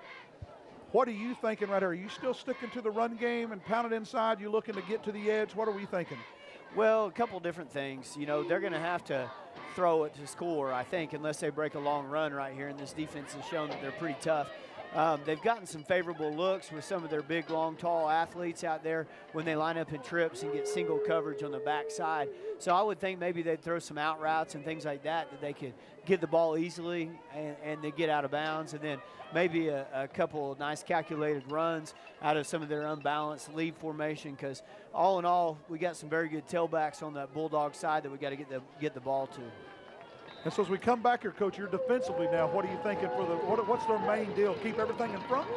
What are you thinking right here? Are you still sticking to the run game and pound it inside? You looking to get to the edge? What are we thinking? Well, a couple different things. You know, they're going to have to throw it to score, I think, unless they break a long run right here. And this defense has shown that they're pretty tough. They've gotten some favorable looks with some of their big, long, tall athletes out there when they line up in trips and get single coverage on the backside. So I would think maybe they'd throw some out routes and things like that they could get the ball easily and they get out of bounds. And then maybe a couple of nice calculated runs out of some of their unbalanced lead formation, because all in all, we got some very good tailbacks on that Bulldog side that we got to get the ball to. And so as we come back here, Coach, you're defensively now. What are you thinking for what's their main deal? Keep everything in front?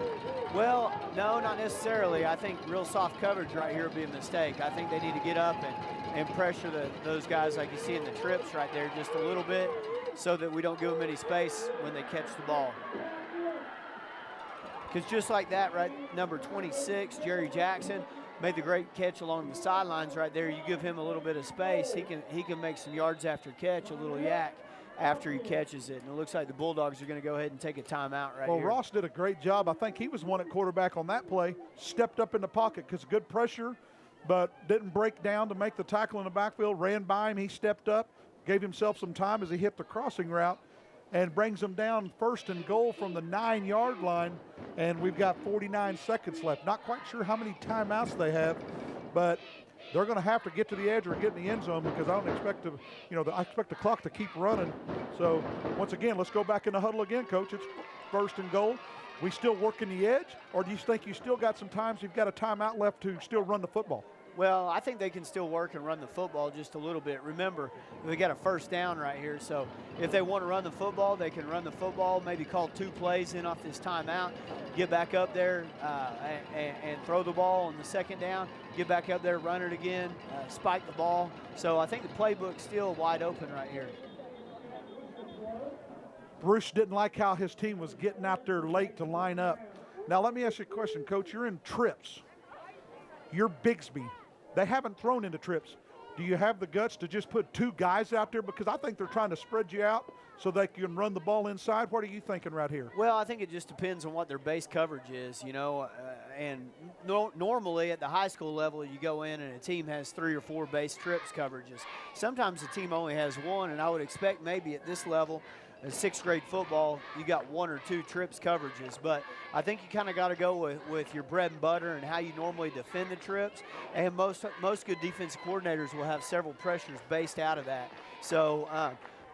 Well, no, not necessarily. I think real soft coverage right here would be a mistake. I think they need to get up and pressure those guys like you see in the trips right there just a little bit, so that we don't give them any space when they catch the ball. Because just like that, right, number 26, Jerry Jackson, made the great catch along the sidelines right there. You give him a little bit of space, he can make some yards after catch, a little yak after he catches it. And it looks like the Bulldogs are going to go ahead and take a timeout right well, here. Ross did a great job. I think he was one at quarterback on that play, stepped up in the pocket because good pressure, but didn't break down to make the tackle in the backfield, ran by him, he stepped up, gave himself some time as he hit the crossing route, and brings them down 1st and goal from the 9-yard line, and we've got 49 seconds left. Not quite sure how many timeouts they have, but they're going to have to get to the edge or get in the end zone because I don't expect to, I expect the clock to keep running. So once again, let's go back in the huddle again, Coach. It's 1st and goal. We still working the edge, or do you think you still got some times you've got a timeout left to still run the football? Well, I think they can still work and run the football just a little bit. Remember, we got a 1st down right here, so if they want to run the football, they can run the football, maybe call 2 plays in off this timeout, get back up there and throw the ball on the 2nd down, get back up there, run it again, spike the ball. So I think the playbook's still wide open right here. Bruce didn't like how his team was getting out there late to line up. Now let me ask you a question, Coach. You're in trips. You're Bixby. They haven't thrown into trips. Do you have the guts to just put 2 guys out there? Because I think they're trying to spread you out so they can run the ball inside. What are you thinking right here? Well, I think it just depends on what their base coverage is, and normally at the high school level, you go in and a team has 3 or 4 base trips coverages. Sometimes the team only has 1, and I would expect maybe at this level, in 6th grade football, you got 1 or 2 trips coverages, but I think you kind of got to go with your bread and butter and how you normally defend the trips, and most good defensive coordinators will have several pressures based out of that. So,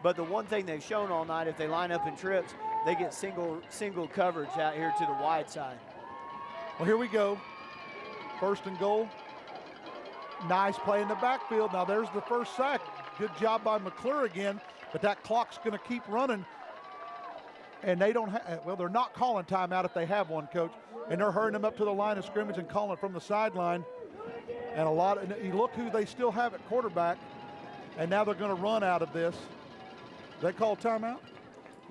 but the one thing they've shown all night, if they line up in trips, they get single coverage out here to the wide side. Well, here we go. 1st and goal. Nice play in the backfield. Now there's the 1st sack. Good job by McClure again. But that clock's going to keep running, and they don't well, they're not calling timeout if they have one, Coach, and they're hurrying them up to the line of scrimmage and calling it from the sideline. And you look who they still have at quarterback, and now they're going to run out of this. They call timeout?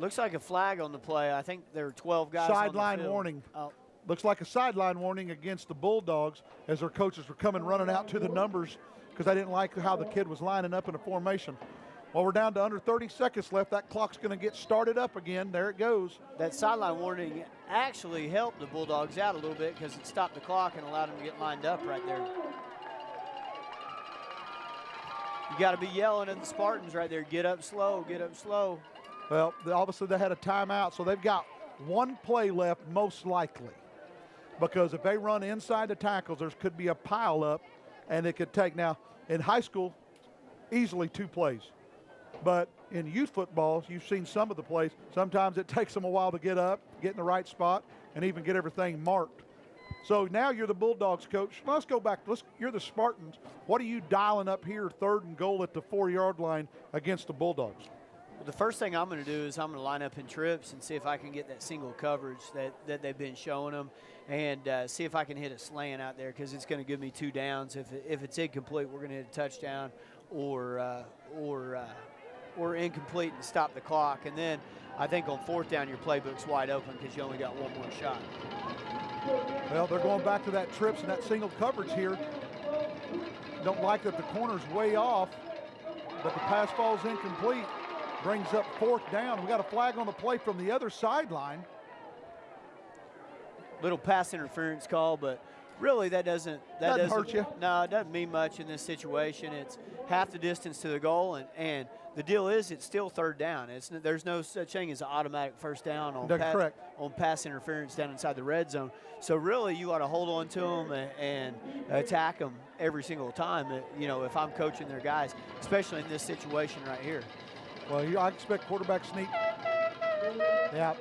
Looks like a flag on the play. I think there are 12 guys on the sideline field. warning. Oh. Looks like a sideline warning against the Bulldogs as their coaches were coming running out to the numbers because they didn't like how the kid was lining up in a formation. Well, we're down to under 30 seconds left. That clock's going to get started up again. There it goes. That sideline warning actually helped the Bulldogs out a little bit because it stopped the clock and allowed them to get lined up right there. You got to be yelling at the Spartans right there. Get up slow, get up slow. Well, obviously they had a timeout, so they've got 1 play left most likely. Because if they run inside the tackles, there could be a pile up, and it could take, now, in high school, easily 2 plays. But in youth football, you've seen some of the plays. Sometimes it takes them a while to get up, get in the right spot, and even get everything marked. So now you're the Bulldogs, Coach. Let's go back. You're the Spartans. What are you dialing up here, 3rd and goal at the 4-yard line against the Bulldogs? Well, the first thing I'm going to do is I'm going to line up in trips and see if I can get that single coverage that they've been showing them, and see if I can hit a slant out there because it's going to give me 2 downs. If it's incomplete, we're going to hit a touchdown or incomplete and stop the clock. And then I think on 4th down, your playbook's wide open because you only got 1 more shot. Well, they're going back to that trips and that single coverage here. Don't like that the corner's way off, but the pass falls incomplete. Brings up 4th down. We got a flag on the play from the other sideline. Little pass interference call, but really that doesn't hurt you. No, it doesn't mean much in this situation. It's half the distance to the goal, and the deal is it's still 3rd down. There's no such thing as an automatic 1st down on pass interference down inside the red zone. So really you ought to hold on to them and attack them every single time. If I'm coaching their guys, especially in this situation right here. Well, I expect quarterback sneak. Yeah.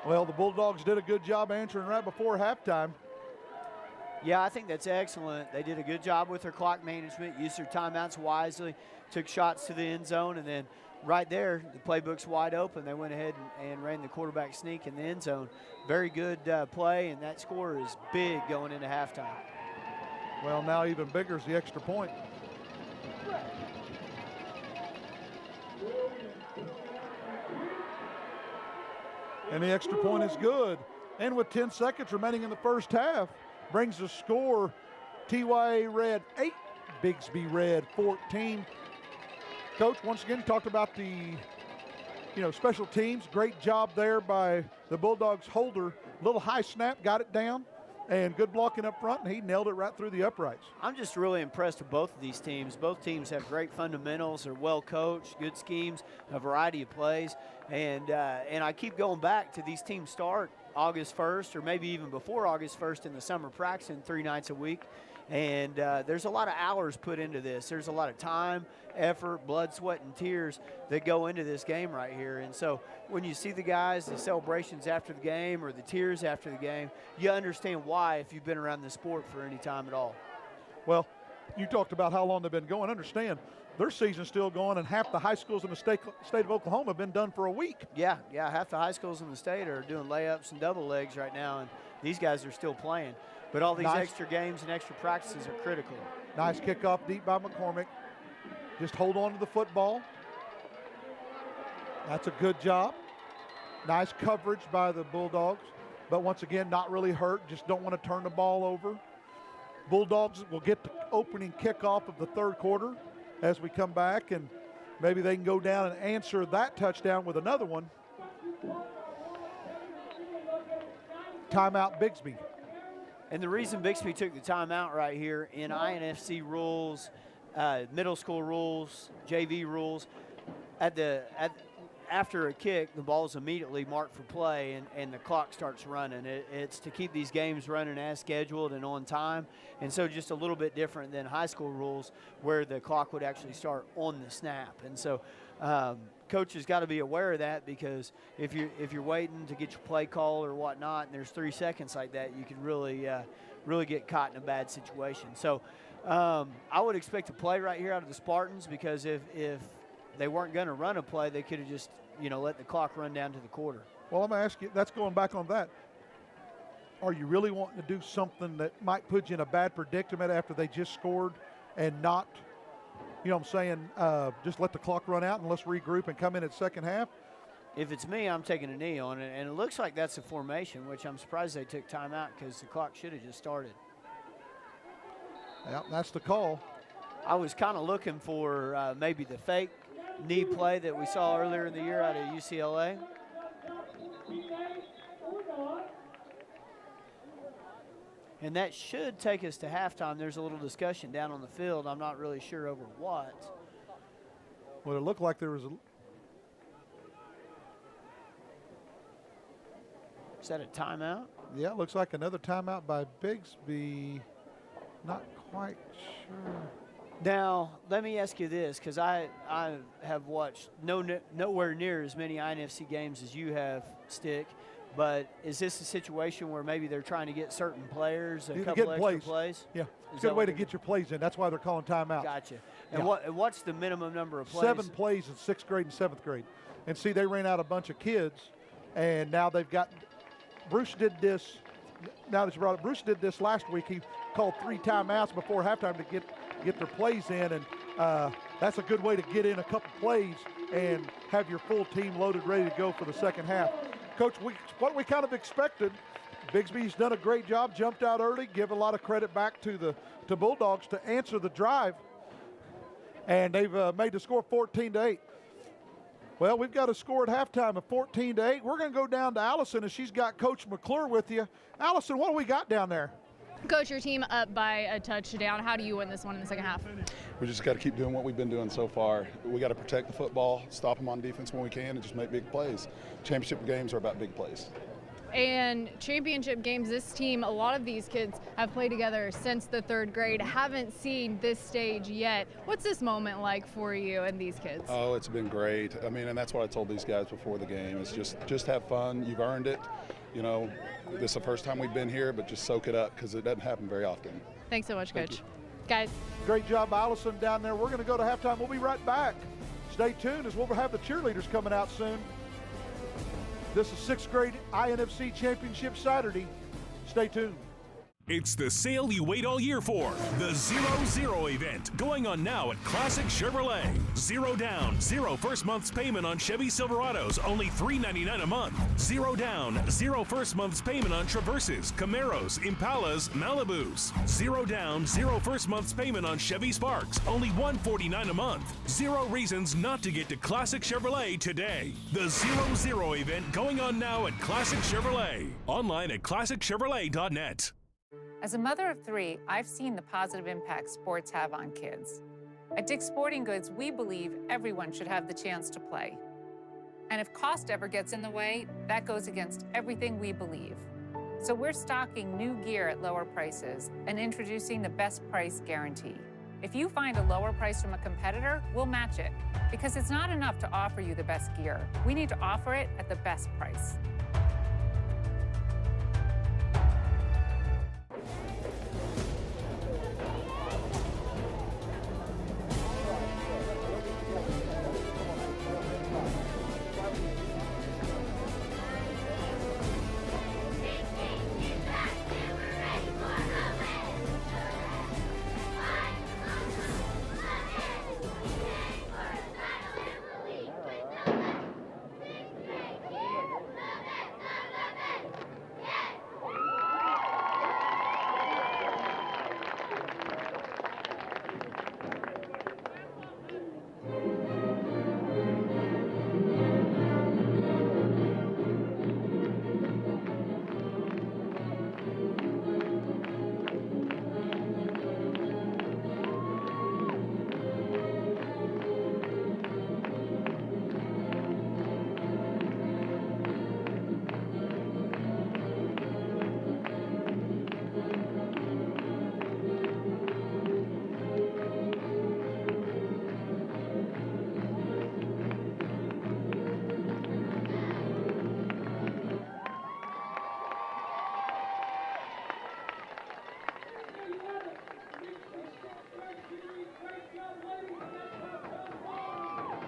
Well, the Bulldogs did a good job answering right before halftime. Yeah, I think that's excellent. They did a good job with their clock management, used their timeouts wisely, took shots to the end zone, and then right there, the playbook's wide open. They went ahead and ran the quarterback sneak in the end zone. Very good play, and that score is big going into halftime. Well, now even bigger is the extra point. And the extra point is good. And with 10 seconds remaining in the first half, brings the score TYAA Red 8, Bixby Red 14. Coach, once again, talked about the special teams. Great job there by the Bulldogs holder. Little high snap, got it down, and good blocking up front, and he nailed it right through the uprights. I'm just really impressed with both of these teams. Both teams have great fundamentals. They're well coached, good schemes, a variety of plays, and I keep going back to these teams start August 1st or maybe even before August 1st in the summer practicing 3 nights a week. And there's a lot of hours put into this. There's a lot of time, effort, blood, sweat, and tears that go into this game right here. And so when you see the guys, the celebrations after the game or the tears after the game, you understand why if you've been around the sport for any time at all. Well, you talked about how long they've been going. Understand, their season's still going, and half the high schools in the state of Oklahoma have been done for a week. Yeah, half the high schools in the state are doing layups and double legs right now, and these guys are still playing. But all these extra games and extra practices are critical. Nice kickoff deep by McCormick. Just hold on to the football. That's a good job. Nice coverage by the Bulldogs. But once again, not really hurt. Just don't want to turn the ball over. Bulldogs will get the opening kickoff of the third quarter as we come back, and maybe they can go down and answer that touchdown with another one. Timeout Bixby. And the reason Bixby took the timeout right here in INFC rules, middle school rules, JV rules, after a kick, the ball is immediately marked for play and the clock starts running. It's to keep these games running as scheduled and on time. And so just a little bit different than high school rules where the clock would actually start on the snap. And so coach has got to be aware of that, because if you're waiting to get your play call or whatnot, and there's 3 seconds like that, you can really get caught in a bad situation. So I would expect a play right here out of the Spartans, because if they weren't going to run a play, they could have just let the clock run down to the quarter. Well, I'm going to ask you, that's going back on that. Are you really wanting to do something that might put you in a bad predicament after they just scored and not, just let the clock run out and let's regroup and come in at second half? If it's me, I'm taking a knee on it, and it looks like that's a formation, which I'm surprised they took timeout, because the clock should have just started. Yeah, that's the call. I was kind of looking for maybe the fake knee play that we saw earlier in the year out of UCLA. And that should take us to halftime. There's a little discussion down on the field. I'm not really sure over what. Well, it looked like there was a... Is that a timeout? Yeah, it looks like another timeout by Bixby. Not quite sure. Now, let me ask you this, because I have watched nowhere near as many INFC games as you have, Stick. But is this a situation where maybe they're trying to get certain players a couple extra plays? Yeah, it's a good way to get your plays in. That's why they're calling timeout. Gotcha. And what's the minimum number of plays? 7 plays in 6th grade and 7th grade. And see, they ran out a bunch of kids, and now they've got – Bruce did this – now that you brought it, Bruce did this last week. He called 3 timeouts before halftime to get their plays in, and that's a good way to get in a couple plays and have your full team loaded, ready to go for the second half. Coach, what we kind of expected, Bixby's done a great job, jumped out early, give a lot of credit back to the Bulldogs to answer the drive, and they've made the score 14-8. Well, we've got a score at halftime of 14-8. We're going to go down to Allison, and she's got Coach McClure with you. Allison, what do we got down there? Coach, your team up by a touchdown. How do you win this one in the second half? We just got to keep doing what we've been doing so far. We got to protect the football, stop them on defense when we can, and just make big plays. Championship games are about big plays. And championship games, this team, a lot of these kids have played together since the 3rd grade, haven't seen this stage yet. What's this moment like for you and these kids? Oh, it's been great. I mean, and that's what I told these guys before the game. It's just have fun. You've earned it. This is the first time we've been here, but just soak it up, because it doesn't happen very often. Thanks so much, Coach. Guys. Great job, Allison, down there. We're going to go to halftime. We'll be right back. Stay tuned, as we'll have the cheerleaders coming out soon. This is 6th grade INFC Championship Saturday. Stay tuned. It's the sale you wait all year for. The 0-0 event going on now at Classic Chevrolet. 0 down, 0 first month's payment on Chevy Silverados, only $399 a month. 0 down, 0 first month's payment on Traverses, Camaros, Impalas, Malibus. 0 down, 0 first month's payment on Chevy Sparks, only $149 a month. 0 reasons not to get to Classic Chevrolet today. The 0-0 event going on now at Classic Chevrolet. Online at ClassicChevrolet.net. As a mother of 3, I've seen the positive impact sports have on kids. At Dick's Sporting Goods, we believe everyone should have the chance to play. And if cost ever gets in the way, that goes against everything we believe. So we're stocking new gear at lower prices and introducing the best price guarantee. If you find a lower price from a competitor, we'll match it. Because it's not enough to offer you the best gear. We need to offer it at the best price.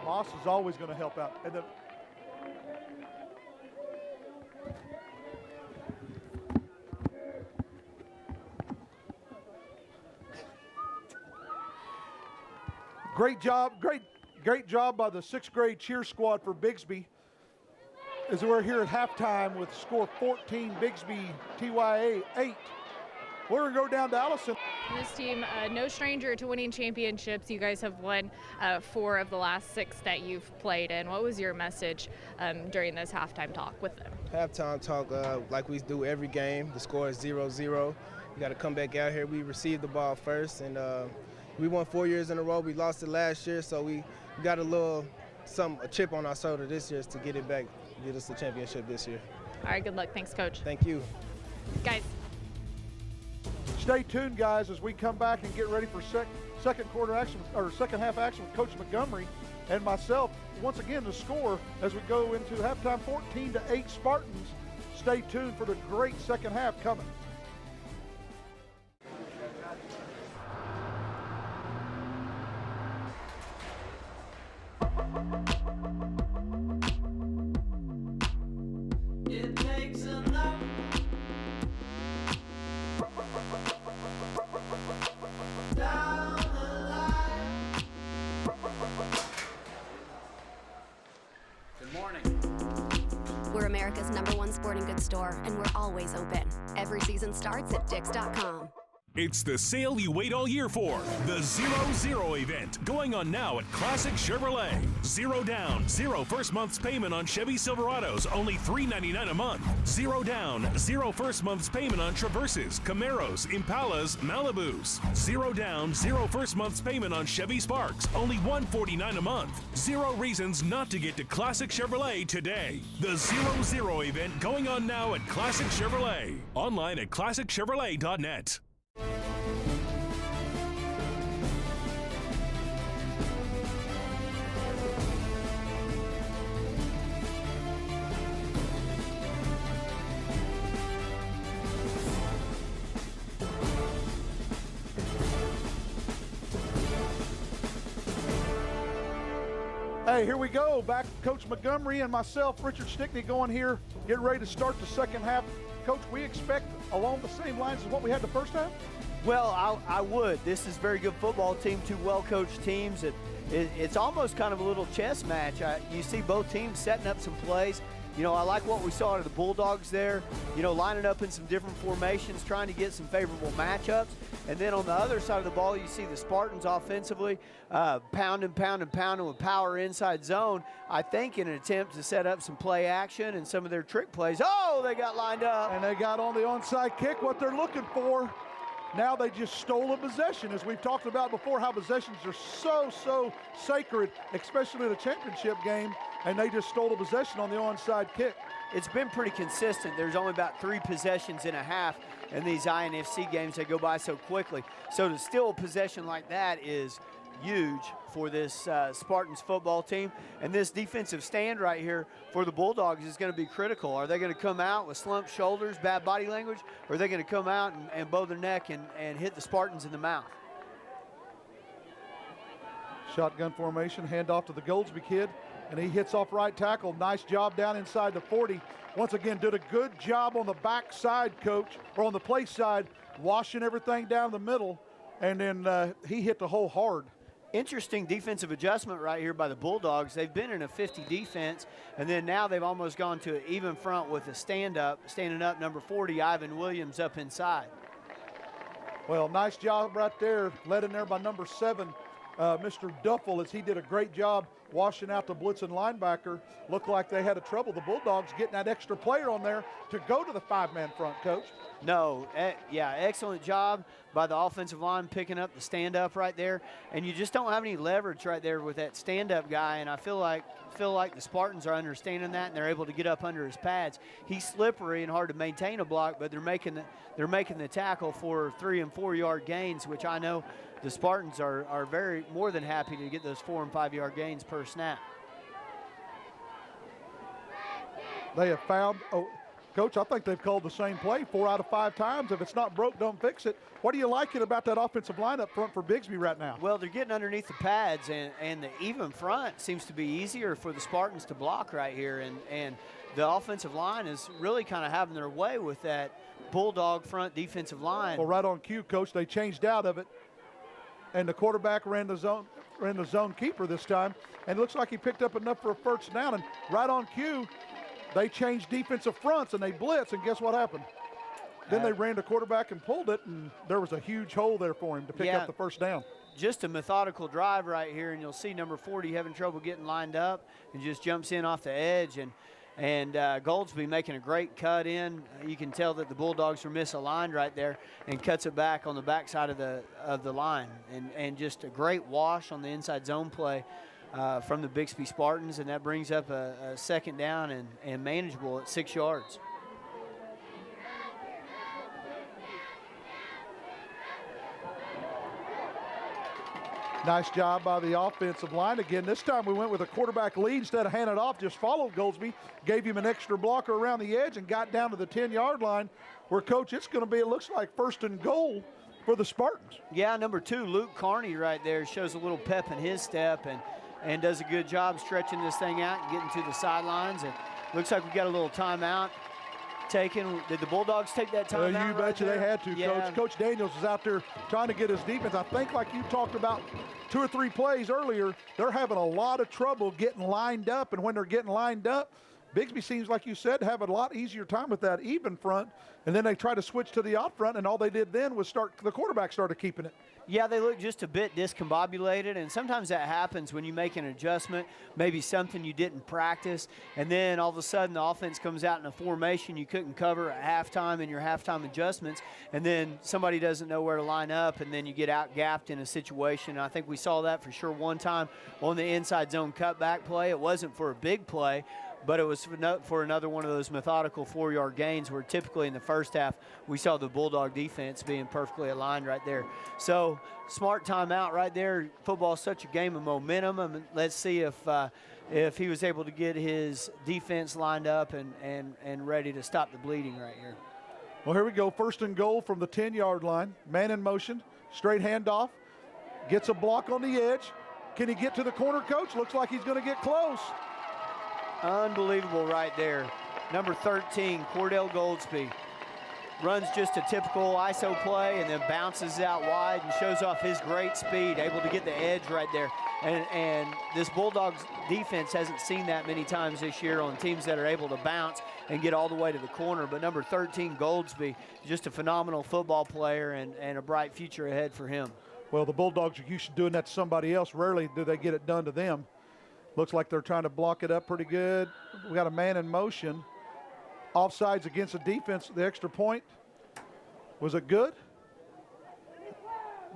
Moss is always going to help out. And great job, great job by the 6th grade cheer squad for Bixby. As we're here at halftime with score 14, Bixby, TYAA 8. We're going to go down to Allison. This team, no stranger to winning championships. You guys have won 4 of the last 6 that you've played in. What was your message during this halftime talk with them? Halftime talk, like we do every game. The score is 0-0. We got to come back out here. We received the ball first, and we won 4 years in a row. We lost it last year, so we got a chip on our shoulder this year to get it back, get us the championship this year. All right, good luck. Thanks, Coach. Thank you. Guys. Stay tuned, guys, as we come back and get ready for second half action with Coach Montgomery and myself. Once again, the score as we go into halftime, 14-8 Spartans. Stay tuned for the great second half coming. It takes enough. Down the line. Good morning. We're America's #1 sporting goods store, and we're always open. Every season starts at Dicks.com. It's the sale you wait all year for. The 0-0 event going on now at Classic Chevrolet. 0 down, 0 first month's payment on Chevy Silverados, only $399 a month. 0 down, 0 first month's payment on Traverses, Camaros, Impalas, Malibus. 0 down, 0 first month's payment on Chevy Sparks, only $149 a month. 0 reasons not to get to Classic Chevrolet today. The 0-0 event going on now at Classic Chevrolet. Online at ClassicChevrolet.net. Hey, here we go. Back Coach Montgomery and myself, Richard Stickney, going here, getting ready to start the second half. Coach, we expect along the same lines as what we had the first half? Well, I would. This is a very good football team, two well-coached teams. It's almost kind of a little chess match. You see both teams setting up some plays. You know, I like what we saw out of the Bulldogs there, you know, lining up in some different formations, trying to get some favorable matchups. And then on the other side of the ball, you see the Spartans offensively pounding with power inside zone, I think in an attempt to set up some play action and some of their trick plays. Oh, they got lined up. And they got on the onside kick, what they're looking for. Now they just stole a possession. As we've talked about before, how possessions are so sacred, especially in a championship game, and they just stole a possession on the onside kick. It's been pretty consistent. There's only about 3 possessions and a half in these INFC games. They go by so quickly. So to steal a possession like that is huge for this Spartans football team. And this defensive stand right here for the Bulldogs is going to be critical. Are they going to come out with slumped shoulders, bad body language, or are they going to come out and bow their neck and hit the Spartans in the mouth? Shotgun formation, handoff to the Goldsby kid, and he hits off right tackle. Nice job down inside the 40. Once again, did a good job on the back side, Coach, or on the play side, washing everything down the middle, and then he hit the hole hard. Interesting defensive adjustment right here by the Bulldogs. They've been in a 50 defense, and then now they've almost gone to an even front with a standing up, number 40, Ivan Williams up inside. Well, nice job right there, led in there by number 7, Mr. Duffel, as he did a great job washing out the blitzing linebacker. Looked like they had a trouble, the Bulldogs, getting that extra player on there to go to the 5-man front, Coach. No, yeah, excellent job by the offensive line picking up the stand-up right there. And you just don't have any leverage right there with that stand-up guy, and I feel like the Spartans are understanding that, and they're able to get up under his pads. He's slippery and hard to maintain a block, but they're making the tackle for 3- and 4-yard gains, which I know the Spartans are very more than happy to get those 4- and 5-yard gains per snap. They have found, Coach, I think they've called the same play 4 out of 5 times. If it's not broke, don't fix it. What do you like it about that offensive line up front for Bixby right now? Well, they're getting underneath the pads, and the even front seems to be easier for the Spartans to block right here. And the offensive line is really kind of having their way with that Bulldog front defensive line. Well, right on cue, Coach, they changed out of it, and the quarterback ran the zone keeper this time, and it looks like he picked up enough for a first down. And right on cue, they changed defensive fronts and they blitz, and guess what happened? Then they ran the quarterback and pulled it, and there was a huge hole there for him to pick up the first down. Just a methodical drive right here, and you'll see number 40 having trouble getting lined up and just jumps in off the edge, and Goldsby making a great cut in. You can tell that the Bulldogs are misaligned right there, and cuts it back on the backside of the line, and just a great wash on the inside zone play from the Bixby Spartans, and that brings up a second down and manageable at 6 yards. Nice job by the offensive line. Again, this time we went with a quarterback lead instead of handing it off, just followed Goldsby, gave him an extra blocker around the edge, and got down to the 10-yard line where, Coach, it's going to be, it looks like, 1st and goal for the Spartans. Yeah, number 2, Luke Carney right there, shows a little pep in his step and does a good job stretching this thing out and getting to the sidelines. And looks like we got a little timeout taken. Did the Bulldogs take that timeout? You betcha they had to, Coach. Coach Daniels is out there trying to get his defense. I think, like you talked about 2 or 3 plays earlier, they're having a lot of trouble getting lined up, and when they're getting lined up, Bixby seems, like you said, have a lot easier time with that even front, and then they try to switch to the out front, and all they did then was the quarterback started keeping it. Yeah, they look just a bit discombobulated, and sometimes that happens when you make an adjustment, maybe something you didn't practice, and then all of a sudden the offense comes out in a formation you couldn't cover at halftime in your halftime adjustments, and then somebody doesn't know where to line up, and then you get out-gapped in a situation. I think we saw that for sure one time on the inside zone cutback play. It wasn't for a big play, but it was for another one of those methodical 4-yard gains where typically in the first half we saw the Bulldog defense being perfectly aligned right there. So smart timeout right there. Football's such a game of momentum, and let's see if he was able to get his defense lined up and ready to stop the bleeding right here. Well, here we go. 1st and goal from the 10-yard line. Man in motion, straight handoff, gets a block on the edge. Can he get to the corner, Coach? Looks like he's going to get close. Unbelievable right there. Number 13, Cordell Goldsby, runs just a typical ISO play and then bounces out wide and shows off his great speed, able to get the edge right there. And this Bulldogs defense hasn't seen that many times this year on teams that are able to bounce and get all the way to the corner. But number 13, Goldsby, just a phenomenal football player and a bright future ahead for him. Well, the Bulldogs are used to doing that to somebody else. Rarely do they get it done to them. Looks like they're trying to block it up pretty good. We got a man in motion. Offsides against the defense, the extra point. Was it good?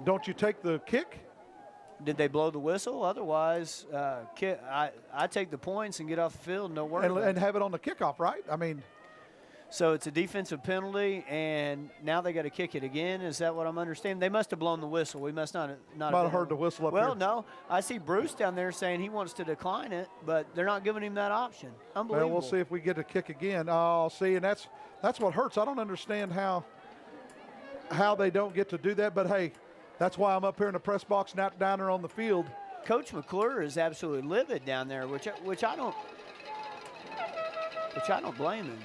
Don't you take the kick? Did they blow the whistle? Otherwise, I take the points and get off the field, no worry. And have it on the kickoff, right? I mean. So it's a defensive penalty, and now they got to kick it again. Is that what I'm understanding? They must have blown the whistle. We must not have heard the whistle up here. Well, no. I see Bruce down there saying he wants to decline it, but they're not giving him that option. Unbelievable. Well, we'll see if we get a kick again. Oh, see, and that's what hurts. I don't understand how they don't get to do that, but hey, that's why I'm up here in the press box, not down there on the field. Coach McClure is absolutely livid down there, which I don't blame him.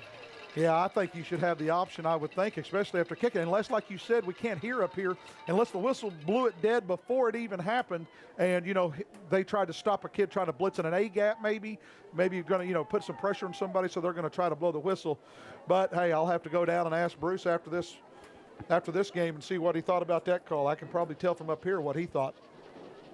Yeah, I think you should have the option, I would think, especially after kicking. Unless, like you said, we can't hear up here, unless the whistle blew it dead before it even happened. And, you know, they tried to stop a kid trying to blitz in an A gap maybe. Maybe you're going to, you know, put some pressure on somebody, so they're going to try to blow the whistle. But, hey, I'll have to go down and ask Bruce after this game and see what he thought about that call. I can probably tell from up here what he thought.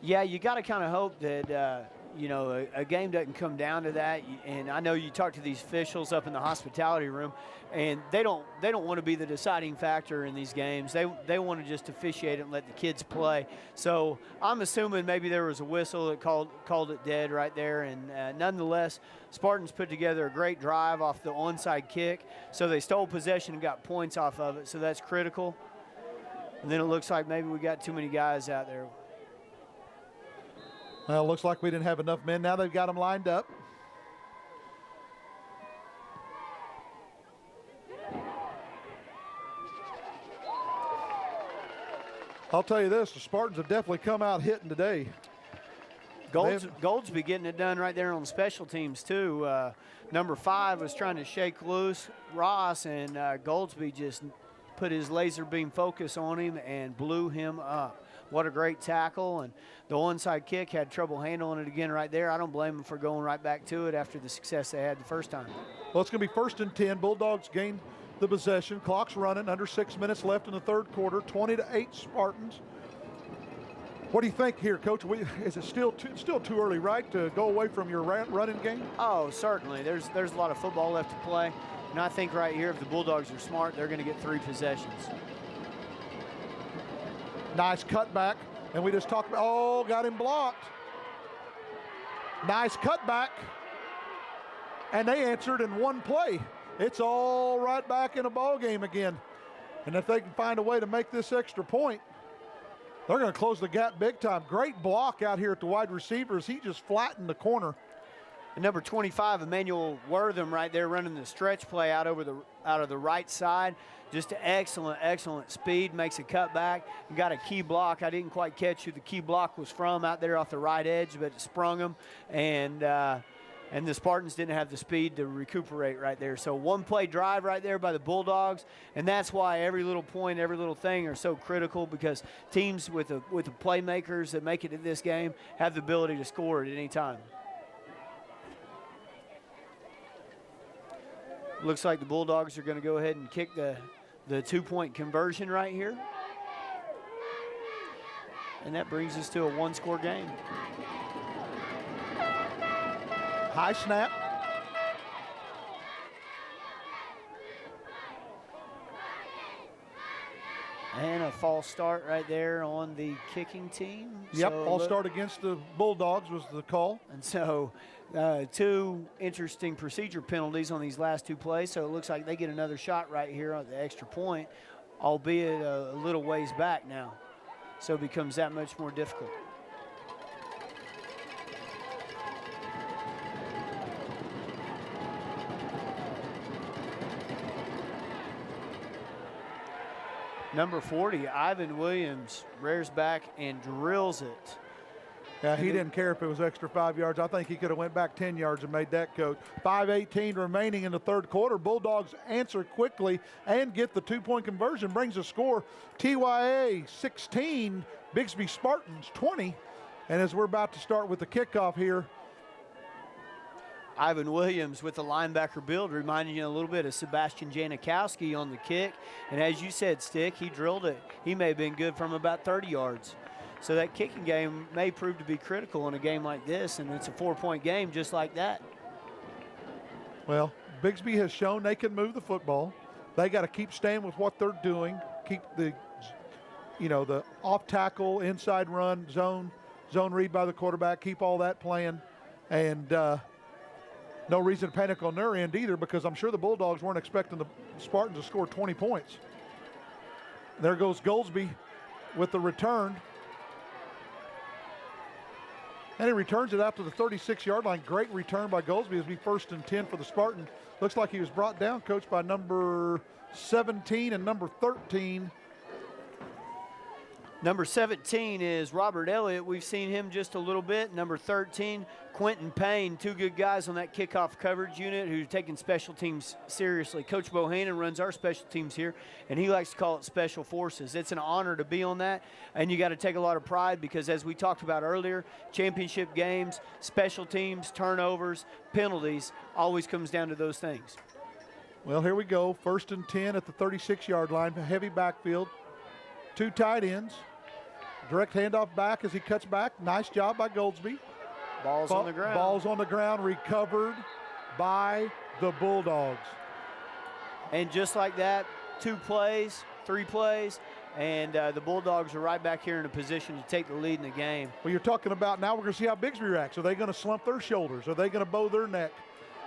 Yeah, you got to kind of hope that, you know, a game doesn't come down to that. And I know you talk to these officials up in the hospitality room, and they don't want to be the deciding factor in these games. They want to just officiate it and let the kids play. So I'm assuming maybe there was a whistle that called it dead right there. And nonetheless, Spartans put together a great drive off the onside kick. So they stole possession and got points off of it. So that's critical. And then it looks like maybe we got too many guys out there. Well, it looks like we didn't have enough men. Now they've got them lined up. I'll tell you this, the Spartans have definitely come out hitting today. Goldsby getting it done right there on special teams, too. Number 5 was trying to shake loose Ross, and Goldsby just put his laser beam focus on him and blew him up. What a great tackle, and the onside kick had trouble handling it again right there. I don't blame him for going right back to it after the success they had the first time. Well, it's going to be 1st and 10. Bulldogs gain the possession. Clock's running. Under 6 minutes left in the third quarter. 20-8 Spartans. What do you think here, Coach? Is it still too early, right, to go away from your running game? Oh, certainly. There's a lot of football left to play, and I think right here, if the Bulldogs are smart, they're going to get 3 possessions. Nice cutback, and we just talked about, got him blocked. Nice cutback, and they answered in one play. It's all right back in a ball game again. And if they can find a way to make this extra point, they're going to close the gap big time. Great block out here at the wide receivers. He just flattened the corner. And number 25, Emmanuel Wortham right there running the stretch play out of the right side. Just excellent speed, makes a cutback. And got a key block. I didn't quite catch who the key block was from out there off the right edge, but it sprung him. And the Spartans didn't have the speed to recuperate right there. So one play drive right there by the Bulldogs, and that's why every little point, every little thing are so critical, because teams with the playmakers that make it in this game have the ability to score at any time. Looks like the Bulldogs are going to go ahead and kick the 2-point conversion right here. And that brings us to a 1-score game. High snap. And a false start right there on the kicking team. Yep, so false start against the Bulldogs was the call. And so 2 interesting procedure penalties on these last 2 plays. So it looks like they get another shot right here on the extra point, albeit a little ways back now. So it becomes that much more difficult. Number 40, Ivan Williams, rears back and drills it Yeah, he didn't care if it was extra 5 yards. I think he could have went back 10 yards and made that, Coach. 5:18 remaining in the third quarter. Bulldogs answer quickly and get the two-point conversion. Brings the score TYAA 16, Bixby Spartans 20. And as we're about to start with the kickoff here, Ivan Williams with the linebacker build, reminding you a little bit of Sebastian Janikowski on the kick. And as you said, Stick, he drilled it. He may have been good from about 30 yards. So that kicking game may prove to be critical in a game like this, and it's a 4-point game just like that. well, Bixby has shown they can move the football. They got to keep staying with what they're doing, keep the off tackle, inside run, zone read by the quarterback, keep all that playing. And no reason to panic on their end either, because I'm sure the Bulldogs weren't expecting the Spartans to score 20 points. There goes Goldsby with the return. And he returns it out to the 36-yard line. Great return by Goldsby. As be 1st and 10 for the Spartan. Looks like he was brought down, Coach, by number 17 and number 13. Number 17 is Robert Elliott. We've seen him just a little bit. Number 13, Quentin Payne. Two good guys on that kickoff coverage unit who are taking special teams seriously. Coach Bohannon runs our special teams here, and he likes to call it special forces. It's an honor to be on that, and you got to take a lot of pride because, as we talked about earlier, championship games, special teams, turnovers, penalties, always comes down to those things. Well, here we go. 1st and 10 at the 36-yard line. Heavy backfield. Two tight ends. Direct handoff back as he cuts back. Nice job by Goldsby. Ball's on the ground. Ball's on the ground, recovered by the Bulldogs. And just like that, 2 plays, 3 plays, and the Bulldogs are right back here in a position to take the lead in the game. Well, you're talking about now we're going to see how Bixby reacts. Are they going to slump their shoulders? Are they going to bow their neck?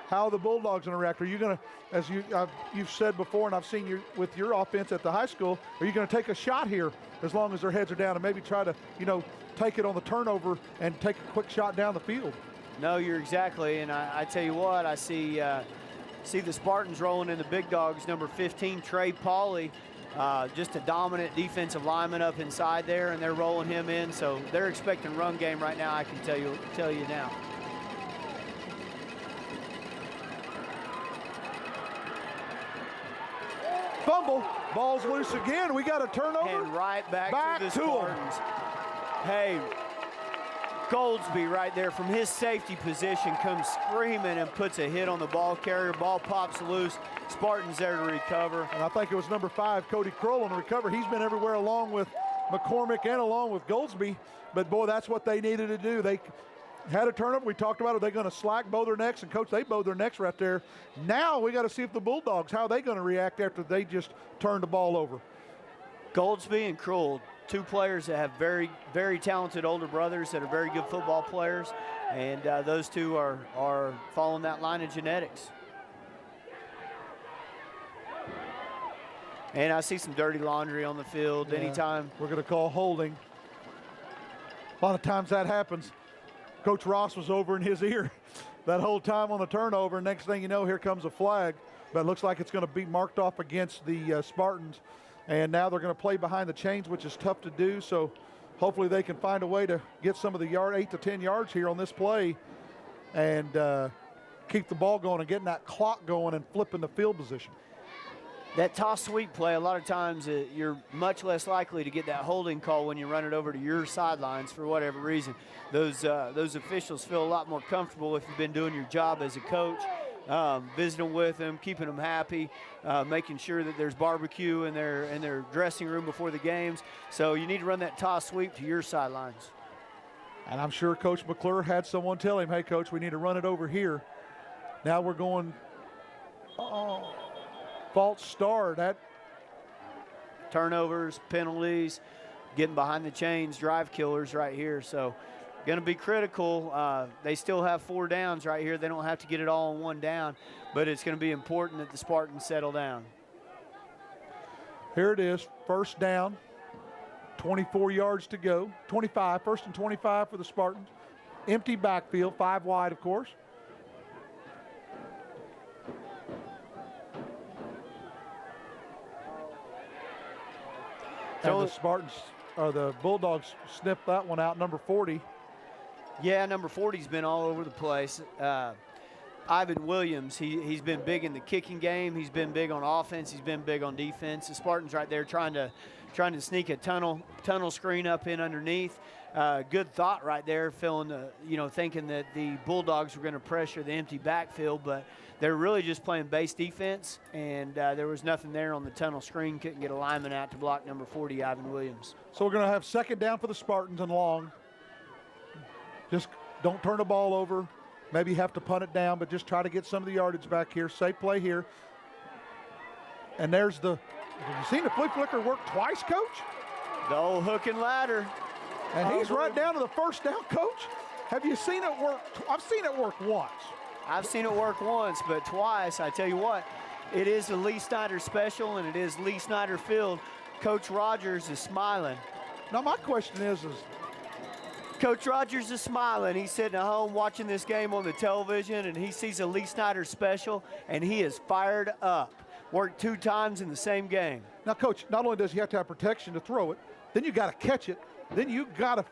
How are the Bulldogs going to react? Are you going to, as you've said before, and I've seen you with your offense at the high school, are you going to take a shot here as long as their heads are down and maybe try to, take it on the turnover and take a quick shot down the field? No, you're exactly, and I tell you what, I see the Spartans rolling in the big dogs. Number 15, Trey Pauley, just a dominant defensive lineman up inside there, and they're rolling him in. So they're expecting run game right now. I can tell you now. Fumble, ball's loose again. We got a turnover. And right back to the Spartans. Hey, Goldsby right there from his safety position comes screaming and puts a hit on the ball carrier. Ball pops loose. Spartans there to recover. And I think it was number 5, Cody Kroll, on the recover. He's been everywhere along with McCormick and along with Goldsby. But, boy, that's what they needed to do. They had a turnover. We talked about, are they going to slack, bow their necks? And, Coach, they bowed their necks right there. Now we got to see if the Bulldogs, how are they going to react after they just turned the ball over? Goldsby and Kroll, 2 players that have very, very talented older brothers that are very good football players. And those 2 are following that line of genetics. And I see some dirty laundry on the field anytime. We're going to call holding. A lot of times that happens. Coach Ross was over in his ear that whole time on the turnover. Next thing you know, here comes a flag. But it looks like it's going to be marked off against the Spartans. And now they're going to play behind the chains, which is tough to do. So hopefully they can find a way to get some of the 8 to 10 yards here on this play and keep the ball going and getting that clock going and flipping the field position. That toss sweep play, a lot of times you're much less likely to get that holding call when you run it over to your sidelines for whatever reason. Those officials feel a lot more comfortable if you've been doing your job as a coach, visiting with them, keeping them happy, making sure that there's barbecue in their dressing room before the games. So you need to run that toss sweep to your sidelines. And I'm sure Coach McClure had someone tell him, hey, Coach, we need to run it over here. Now we're going false start. That turnovers, penalties, getting behind the chains, drive killers right here. So going to be critical. They still have 4 downs right here. They don't have to get it all in 1 down, but it's going to be important that the Spartans settle down. Here it is, 1st down, 24 yards to go, 25, 1st and 25 for the Spartans. Empty backfield, 5 wide, of course. And the Spartans, or the Bulldogs, sniffed that one out, number 40. Yeah, number 40's been all over the place. Ivan Williams, he's been big in the kicking game. He's been big on offense. He's been big on defense. The Spartans right there trying to sneak a tunnel screen up in underneath. Good thought right there, thinking that the Bulldogs were going to pressure the empty backfield, but they're really just playing base defense, and there was nothing there on the tunnel screen. Couldn't get a lineman out to block number 40, Ivan Williams. So we're going to have second down for the Spartans and long. Just don't turn the ball over. Maybe have to punt it down, but just try to get some of the yardage back here. Safe play here. And there's have you seen the flip flicker work twice, Coach? The old hook and ladder. And he's right down to the first down, Coach. Have you seen it work? I've seen it work once. I've seen it work once, but twice. I tell you what, it is a Lee Snyder special, and it is Lee Snyder Field. Coach Rogers is smiling. Now my question is Coach Rogers is smiling. He's sitting at home watching this game on the television, and he sees a Lee Snyder special, and he is fired up. Worked 2 times in the same game. Now, Coach, not only does he have to have protection to throw it, then you got to catch it. Then you got to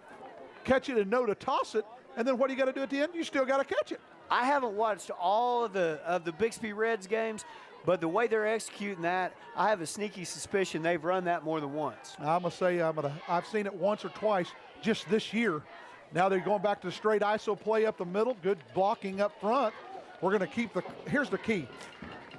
catch it and know to toss it. And then what do you got to do at the end? You still got to catch it. I haven't watched all of the Bixby Reds games, but the way they're executing that, I have a sneaky suspicion they've run that more than once. I'm going to say I've seen it once or twice just this year. Now they're going back to the straight ISO play up the middle. Good blocking up front. We're going to keep here's the key.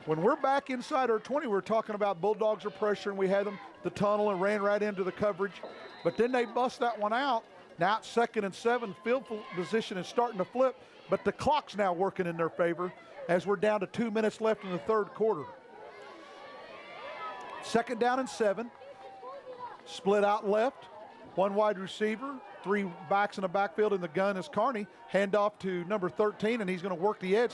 When we're back inside our 20, we're talking about Bulldogs are pressuring. We had them the tunnel and ran right into the coverage. But then they bust that one out. Now it's 2nd and 7. Field position is starting to flip. But the clock's now working in their favor as we're down to 2 minutes left in the third quarter. 2nd down and 7. Split out left. 1 wide receiver. 3 backs in the backfield, and the gun is Carney. Hand off to number 13, and he's going to work the edge.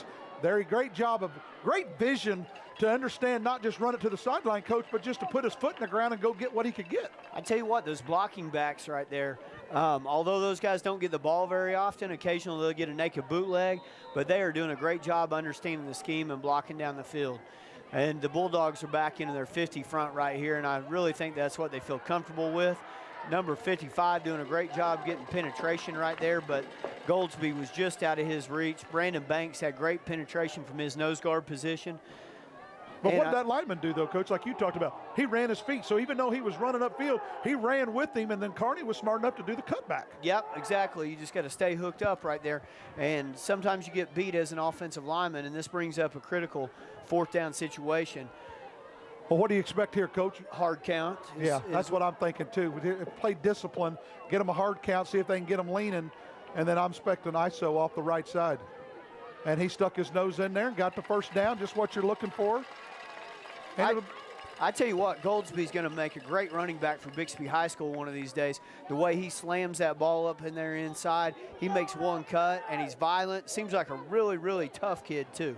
Great job of great vision to understand not just run it to the sideline, Coach, but just to put his foot in the ground and go get what he could get. I tell you what, those blocking backs right there, although those guys don't get the ball very often, occasionally they'll get a naked bootleg, but they are doing a great job understanding the scheme and blocking down the field. And the Bulldogs are back into their 50 front right here, and I really think that's what they feel comfortable with. Number 55 doing a great job getting penetration right there, but Goldsby was just out of his reach. Brandon Banks had great penetration from his nose guard position. But what did that lineman do, though, Coach, like you talked about? He ran his feet, so even though he was running upfield, he ran with him, and then Carney was smart enough to do the cutback. Yep, exactly. You just got to stay hooked up right there, and sometimes you get beat as an offensive lineman, and this brings up a critical 4th down situation. Well, what do you expect here, Coach? Hard count. That's what I'm thinking, too. Play discipline, get them a hard count, see if they can get them leaning, and then I'm expecting ISO off the right side. And he stuck his nose in there and got the first down, just what you're looking for. I tell you what, Goldsby's going to make a great running back for Bixby High School one of these days. The way he slams that ball up in there inside, he makes one cut, and he's violent. Seems like a really, really tough kid, too.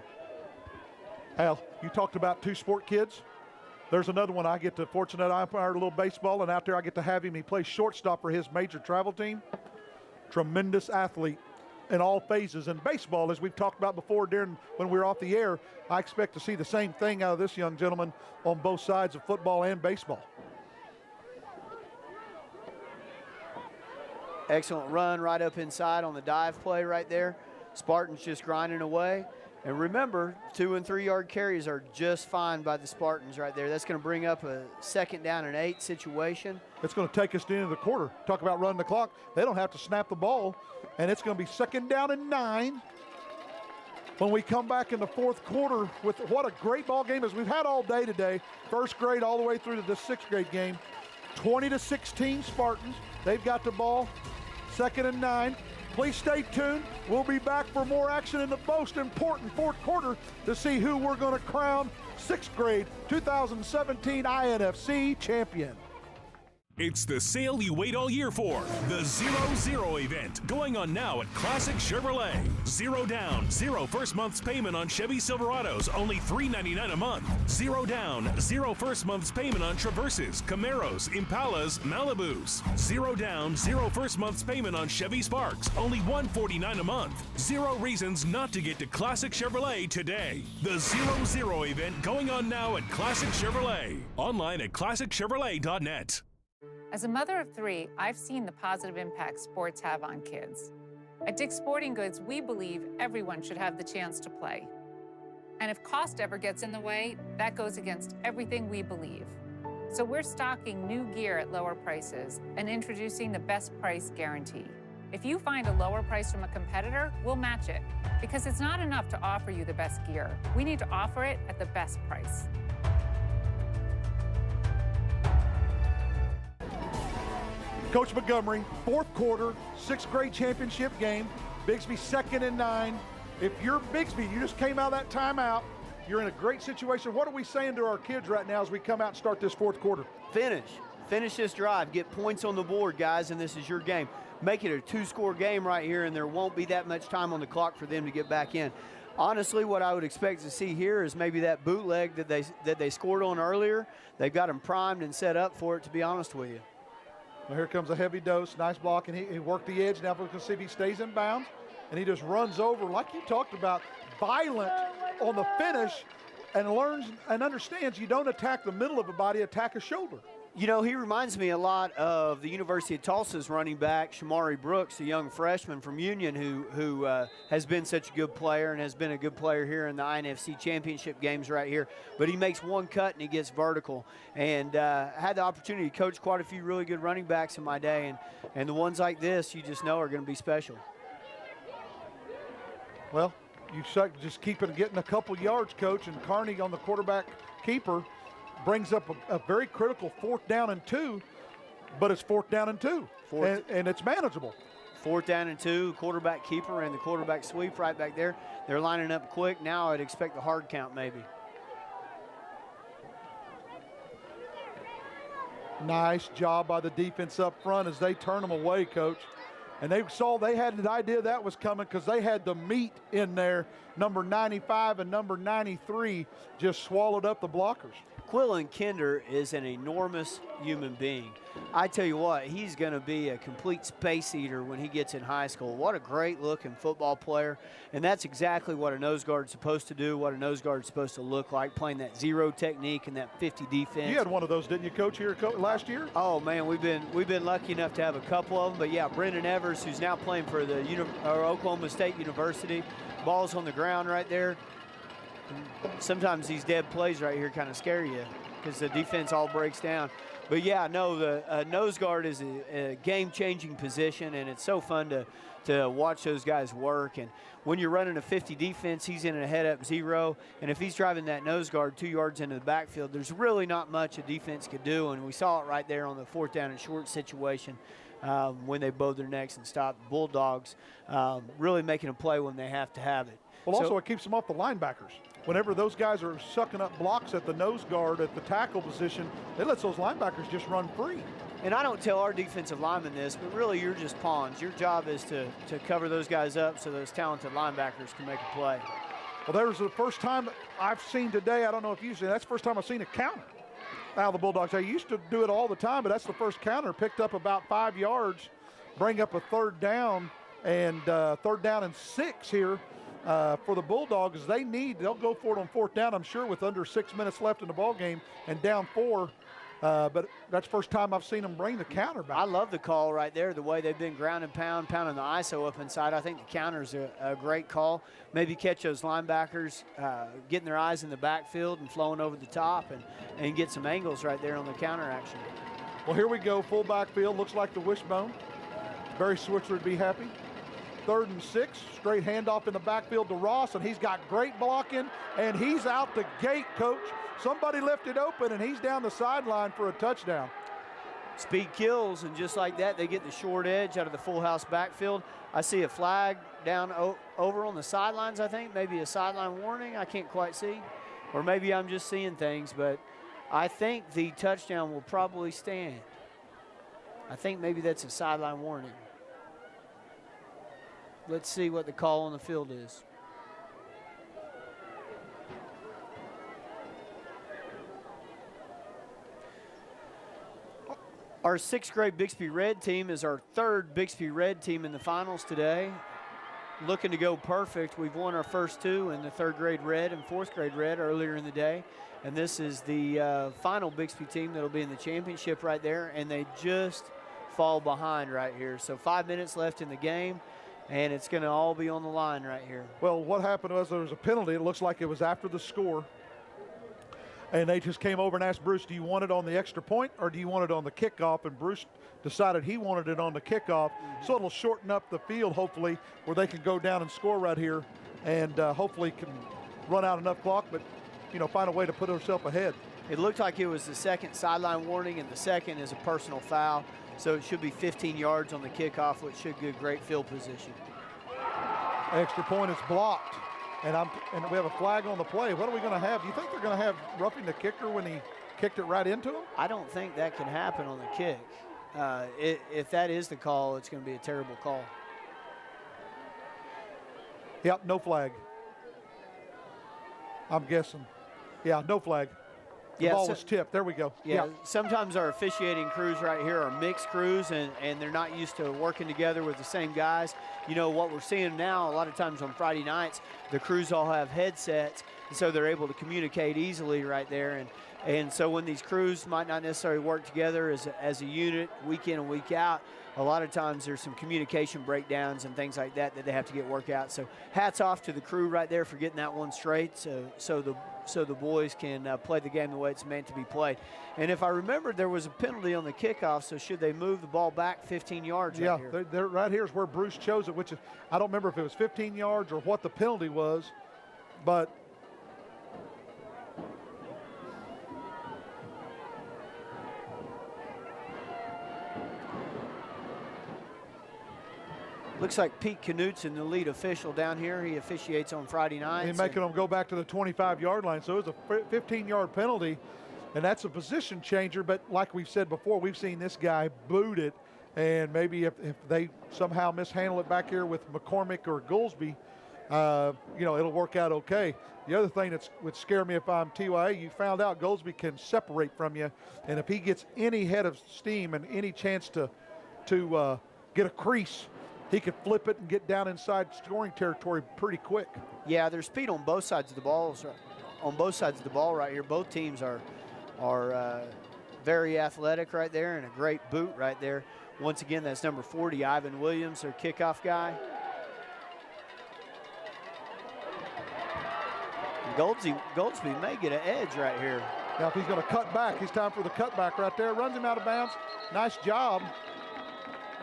Al, you talked about 2 sport kids. There's another one. I get to fortunate I umpire a little baseball, and out there I get to have him. He plays shortstop for his major travel team. Tremendous athlete in all phases. And baseball, as we've talked about before when we were off the air, I expect to see the same thing out of this young gentleman on both sides of football and baseball. Excellent run right up inside on the dive play right there. Spartans just grinding away. And remember, 2 and 3 yard carries are just fine by the Spartans right there. That's going to bring up a 2nd down and 8 situation. It's going to take us to the end of the quarter. Talk about running the clock. They don't have to snap the ball, and it's going to be 2nd down and 9 when we come back in the 4th quarter with what a great ball game as we've had all day today. 1st grade all the way through to the 6th grade game. 20-16 Spartans. They've got the ball. 2nd and 9. Please stay tuned. We'll be back for more action in the most important 4th quarter to see who we're going to crown 6th grade 2017 INFC champion. It's the sale you wait all year for. The 0-0 event going on now at Classic Chevrolet. 0 down, 0 first month's payment on Chevy Silverados, only $399 a month. 0 down, 0 first month's payment on Traverses, Camaros, Impalas, Malibus. 0 down, 0 first month's payment on Chevy Sparks, only $149 a month. 0 reasons not to get to Classic Chevrolet today. The 0-0 event going on now at Classic Chevrolet. Online at classicchevrolet.net. As a mother of 3, I've seen the positive impact sports have on kids. At Dick's Sporting Goods, we believe everyone should have the chance to play. And if cost ever gets in the way, that goes against everything we believe. So we're stocking new gear at lower prices and introducing the best price guarantee. If you find a lower price from a competitor, we'll match it. Because it's not enough to offer you the best gear. We need to offer it at the best price. Coach Montgomery, fourth quarter, sixth grade championship game. Bixby 2nd and 9. If you're Bixby, you just came out of that timeout, you're in a great situation. What are we saying to our kids right now as we come out and start this fourth quarter? Finish this drive. Get points on the board, guys, and this is your game. Make it a 2-score game right here, and there won't be that much time on the clock for them to get back in. Honestly, what I would expect to see here is maybe that bootleg that they scored on earlier. They've got them primed and set up for it, to be honest with you. Well, here comes a heavy dose, nice block, and he worked the edge. Now we're going to see if he stays in bounds, and he just runs over, like you talked about, violent on the finish, and learns and understands you don't attack the middle of a body, attack a shoulder. You know, he reminds me a lot of the University of Tulsa's running back, Shamari Brooks, a young freshman from Union who has been such a good player and has been a good player here in the INFC championship games right here. But he makes one cut and he gets vertical. And had the opportunity to coach quite a few really good running backs in my day. And the ones like this, you just know are going to be special. Well, you just keep it getting a couple yards, Coach, and Carney on the quarterback keeper brings up a very critical 4th down and 2, but it's 4th down and 2, and it's manageable. 4th down and 2, quarterback keeper and the quarterback sweep right back there. They're lining up quick. Now I'd expect the hard count maybe. Nice job by the defense up front as they turn them away, Coach. And they had an idea that was coming because they had the meat in there. Number 95 and number 93 just swallowed up the blockers. Quillen Kinder is an enormous human being. I tell you what, he's going to be a complete space eater when he gets in high school. What a great looking football player. And that's exactly what a nose guard is supposed to do, what a nose guard is supposed to look like, playing that zero technique and that 50 defense. You had one of those, didn't you, Coach, here last year? Oh, man, we've been lucky enough to have a couple of them. But, yeah, Brendan Evers, who's now playing for the Oklahoma State University, ball's on the ground right there. Sometimes these dead plays right here kind of scare you because the defense all breaks down. But, yeah, no, the nose guard is a game-changing position, and it's so fun to watch those guys work. And when you're running a 50 defense, he's in a head-up zero. And if he's driving that nose guard 2 yards into the backfield, there's really not much a defense could do. And we saw it right there on the 4th down and short situation when they bowed their necks and stopped Bulldogs, really making a play when they have to have it. Well, also it keeps them off the linebackers. Whenever those guys are sucking up blocks at the nose guard at the tackle position, it lets those linebackers just run free. And I don't tell our defensive linemen this, but really you're just pawns. Your job is to cover those guys up so those talented linebackers can make a play. Well, there's the first time I've seen today, I don't know if you've seen, that's the first time I've seen a counter out of the Bulldogs. They used to do it all the time, but that's the first counter. Picked up about 5 yards, bring up a 3rd down, and 3rd down and 6 here. For the Bulldogs, they'll go for it on 4th down, I'm sure, with under 6 minutes left in the ball game and down 4. But that's the first time I've seen them bring the counter back. I love the call right there, the way they've been ground and pounding the ISO up inside. I think the counter's a great call. Maybe catch those linebackers getting their eyes in the backfield and flowing over the top and get some angles right there on the counter action. Well, here we go, full backfield. Looks like the wishbone. Barry Switzer would be happy. 3rd and 6, straight handoff in the backfield to Ross, and he's got great blocking, and he's out the gate, Coach. Somebody left it open, and he's down the sideline for a touchdown. Speed kills, and just like that, they get the short edge out of the full house backfield. I see a flag down over on the sidelines, I think, maybe a sideline warning. I can't quite see, or maybe I'm just seeing things, but I think the touchdown will probably stand. I think maybe that's a sideline warning. Let's see what the call on the field is. Our 6th grade Bixby Red team is our 3rd Bixby Red team in the finals today. Looking to go perfect. We've won our first 2 in the 3rd grade Red and 4th grade Red earlier in the day. And this is the final Bixby team that'll be in the championship right there. And they just fall behind right here. So 5 minutes left in the game. and it's going to all be on the line right here. Well, what happened was there was a penalty. It looks like it was after the score. And they just came over and asked Bruce, do you want it on the extra point or do you want it on the kickoff? And Bruce decided he wanted it on the kickoff. So it'll shorten up the field, hopefully, where they can go down and score right here and hopefully can run out enough clock, but, you know, find a way to put herself ahead. It looked like it was the second sideline warning, and the second is a personal foul. So it should be 15 yards on the kickoff, which should give great field position. Extra point is blocked. And we have a flag on the play. What are we going to have? Do you think they're going to have roughing the kicker when he kicked it right into him? I don't think that can happen on the kick. If that is the call, it's going to be a terrible call. Yep, no flag. I'm guessing. Yeah, no flag. The ball was tipped. There we go. Yeah, sometimes our officiating crews right here are mixed crews, and they're not used to working together with the same guys. You know, what we're seeing now, a lot of times on Friday nights, the crews all have headsets, and so they're able to communicate easily right there. And so when these crews might not necessarily work together as a unit week in and week out, a lot of times there's some communication breakdowns and things like that they have to get worked out. So hats off to the crew right there for getting that one straight so the boys can play the game the way it's meant to be played. And if I remember, there was a penalty on the kickoff, so should they move the ball back 15 yards right here? Yeah, they're right here is where Bruce chose it, which is, I don't remember if it was 15 yards or what the penalty was, but looks like Pete Knutson, the lead official down here. He officiates on Friday nights. He's making them go back to the 25-yard line. So it was a 15-yard penalty, and that's a position changer. But like we've said before, we've seen this guy boot it, and maybe if they somehow mishandle it back here with McCormick or Goolsby, you know, it'll work out okay. The other thing that would scare me if I'm TYA, you found out Goolsby can separate from you, and if he gets any head of steam and any chance to get a crease, he could flip it and get down inside scoring territory pretty quick. Yeah, there's speed on both sides of the ball. On both sides of the ball right here, both teams are very athletic right there, and a great boot right there. Once again, that's number 40, Ivan Williams, their kickoff guy. Goldsby may get an edge right here. Now, if he's going to cut back, it's time for the cutback right there. Runs him out of bounds. Nice job.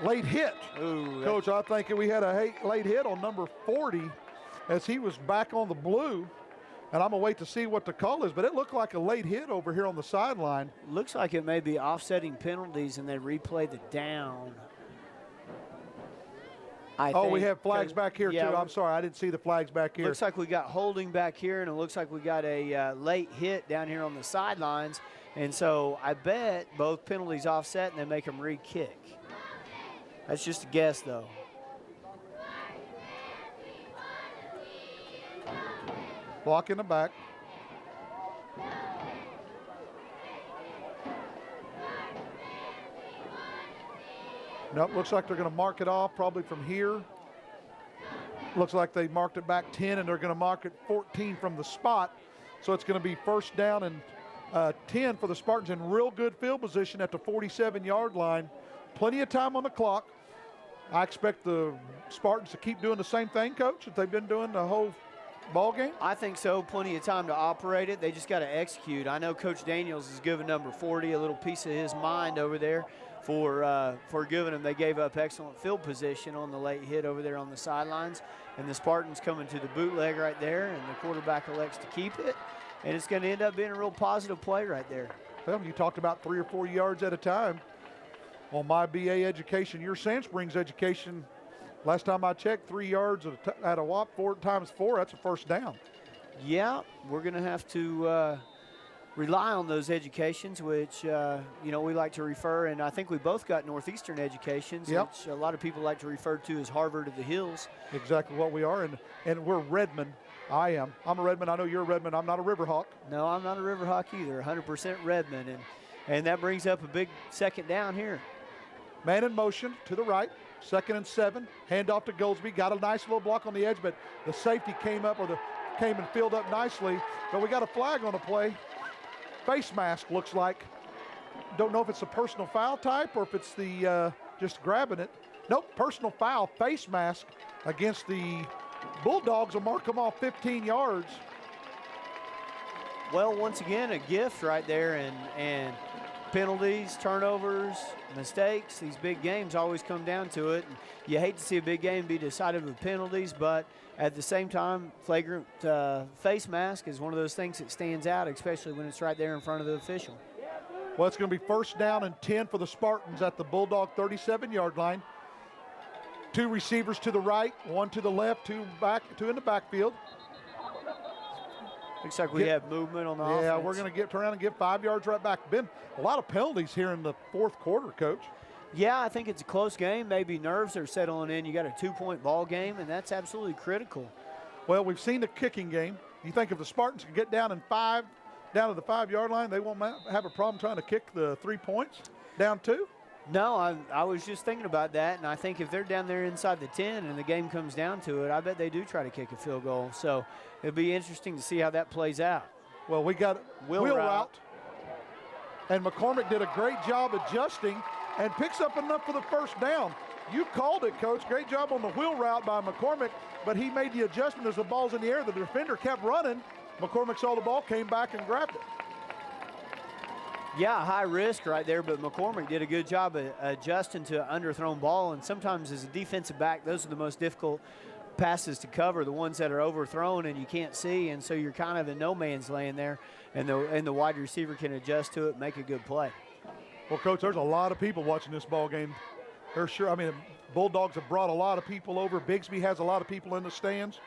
Late hit. Ooh, Coach, I think we had a late hit on number 40 as he was back on the blue. And I'm going to wait to see what the call is, but it looked like a late hit over here on the sideline. Looks like it may be offsetting penalties, and they replay the down. We have flags back here, too. I'm sorry, I didn't see the flags back here. Looks like we got holding back here, and it looks like we got a late hit down here on the sidelines. And so I bet both penalties offset, and they make them re-kick. That's just a guess, though. Block in the back. Nope, looks like they're going to mark it off probably from here. Looks like they marked it back 10, and they're going to mark it 14 from the spot. So it's going to be first down and 10 for the Spartans in real good field position at the 47-yard line. Plenty of time on the clock. I expect the Spartans to keep doing the same thing, Coach, that they've been doing the whole ball game. I think so. Plenty of time to operate it. They just got to execute. I know Coach Daniels has given number 40 a little piece of his mind over there for giving them. They gave up excellent field position on the late hit over there on the sidelines. And the Spartans coming to the bootleg right there, and the quarterback elects to keep it. And it's going to end up being a real positive play right there. Well, you talked about 3 or 4 yards at a time. On my BA education, your Sand Springs education, last time I checked, 3 yards at a whop, 4 times 4, that's a first down. Yeah, we're going to have to rely on those educations, which, you know, we like to refer, and I think we both got Northeastern educations, which a lot of people like to refer to as Harvard of the Hills. Exactly what we are, and we're Redmond. I am. I'm a Redmond. I know you're a Redmond. I'm not a Riverhawk. No, I'm not a Riverhawk either, 100% Redmond, and that brings up a big second down here. Man in motion to the right, 2nd and 7. Hand off to Goldsby. Got a nice little block on the edge, but the safety came and filled up nicely. But we got a flag on the play. Face mask looks like. Don't know if it's a personal foul type or if it's the just grabbing it. Nope, personal foul, face mask against the Bulldogs will mark them off 15 yards. Well, once again, a gift right there, and penalties, turnovers, mistakes. These big games always come down to it. You hate to see a big game be decided with penalties, but at the same time, flagrant face mask is one of those things that stands out, especially when it's right there in front of the official. Well, it's going to be 1st down and 10 for the Spartans at the Bulldog 37-yard line. 2 receivers to the right, 1 to the left, 2 in the backfield. Looks like we have movement on the offense. Yeah, we're going to turn around and get 5 yards right back. Been a lot of penalties here in the 4th quarter, Coach. Yeah, I think it's a close game. Maybe nerves are settling in. You got a 2-point ball game, and that's absolutely critical. Well, we've seen the kicking game. You think if the Spartans can get down in 5, down to the 5-yard line, they won't have a problem trying to kick the 3 points down 2? No, I was just thinking about that, and I think if they're down there inside the 10 and the game comes down to it, I bet they do try to kick a field goal. So it'll be interesting to see how that plays out. Well, we got wheel route. And McCormick did a great job adjusting and picks up enough for the 1st down. You called it, Coach. Great job on the wheel route by McCormick, but he made the adjustment as the ball's in the air. The defender kept running. McCormick saw the ball, came back and grabbed it. Yeah, high risk right there, but McCormick did a good job of adjusting to an underthrown ball, and sometimes as a defensive back, those are the most difficult passes to cover, the ones that are overthrown and you can't see, and so you're kind of in no man's land there, and the wide receiver can adjust to it, make a good play. Well, Coach, there's a lot of people watching this ball game. They're sure. I mean, the Bulldogs have brought a lot of people over. Bixby has a lot of people in the stands.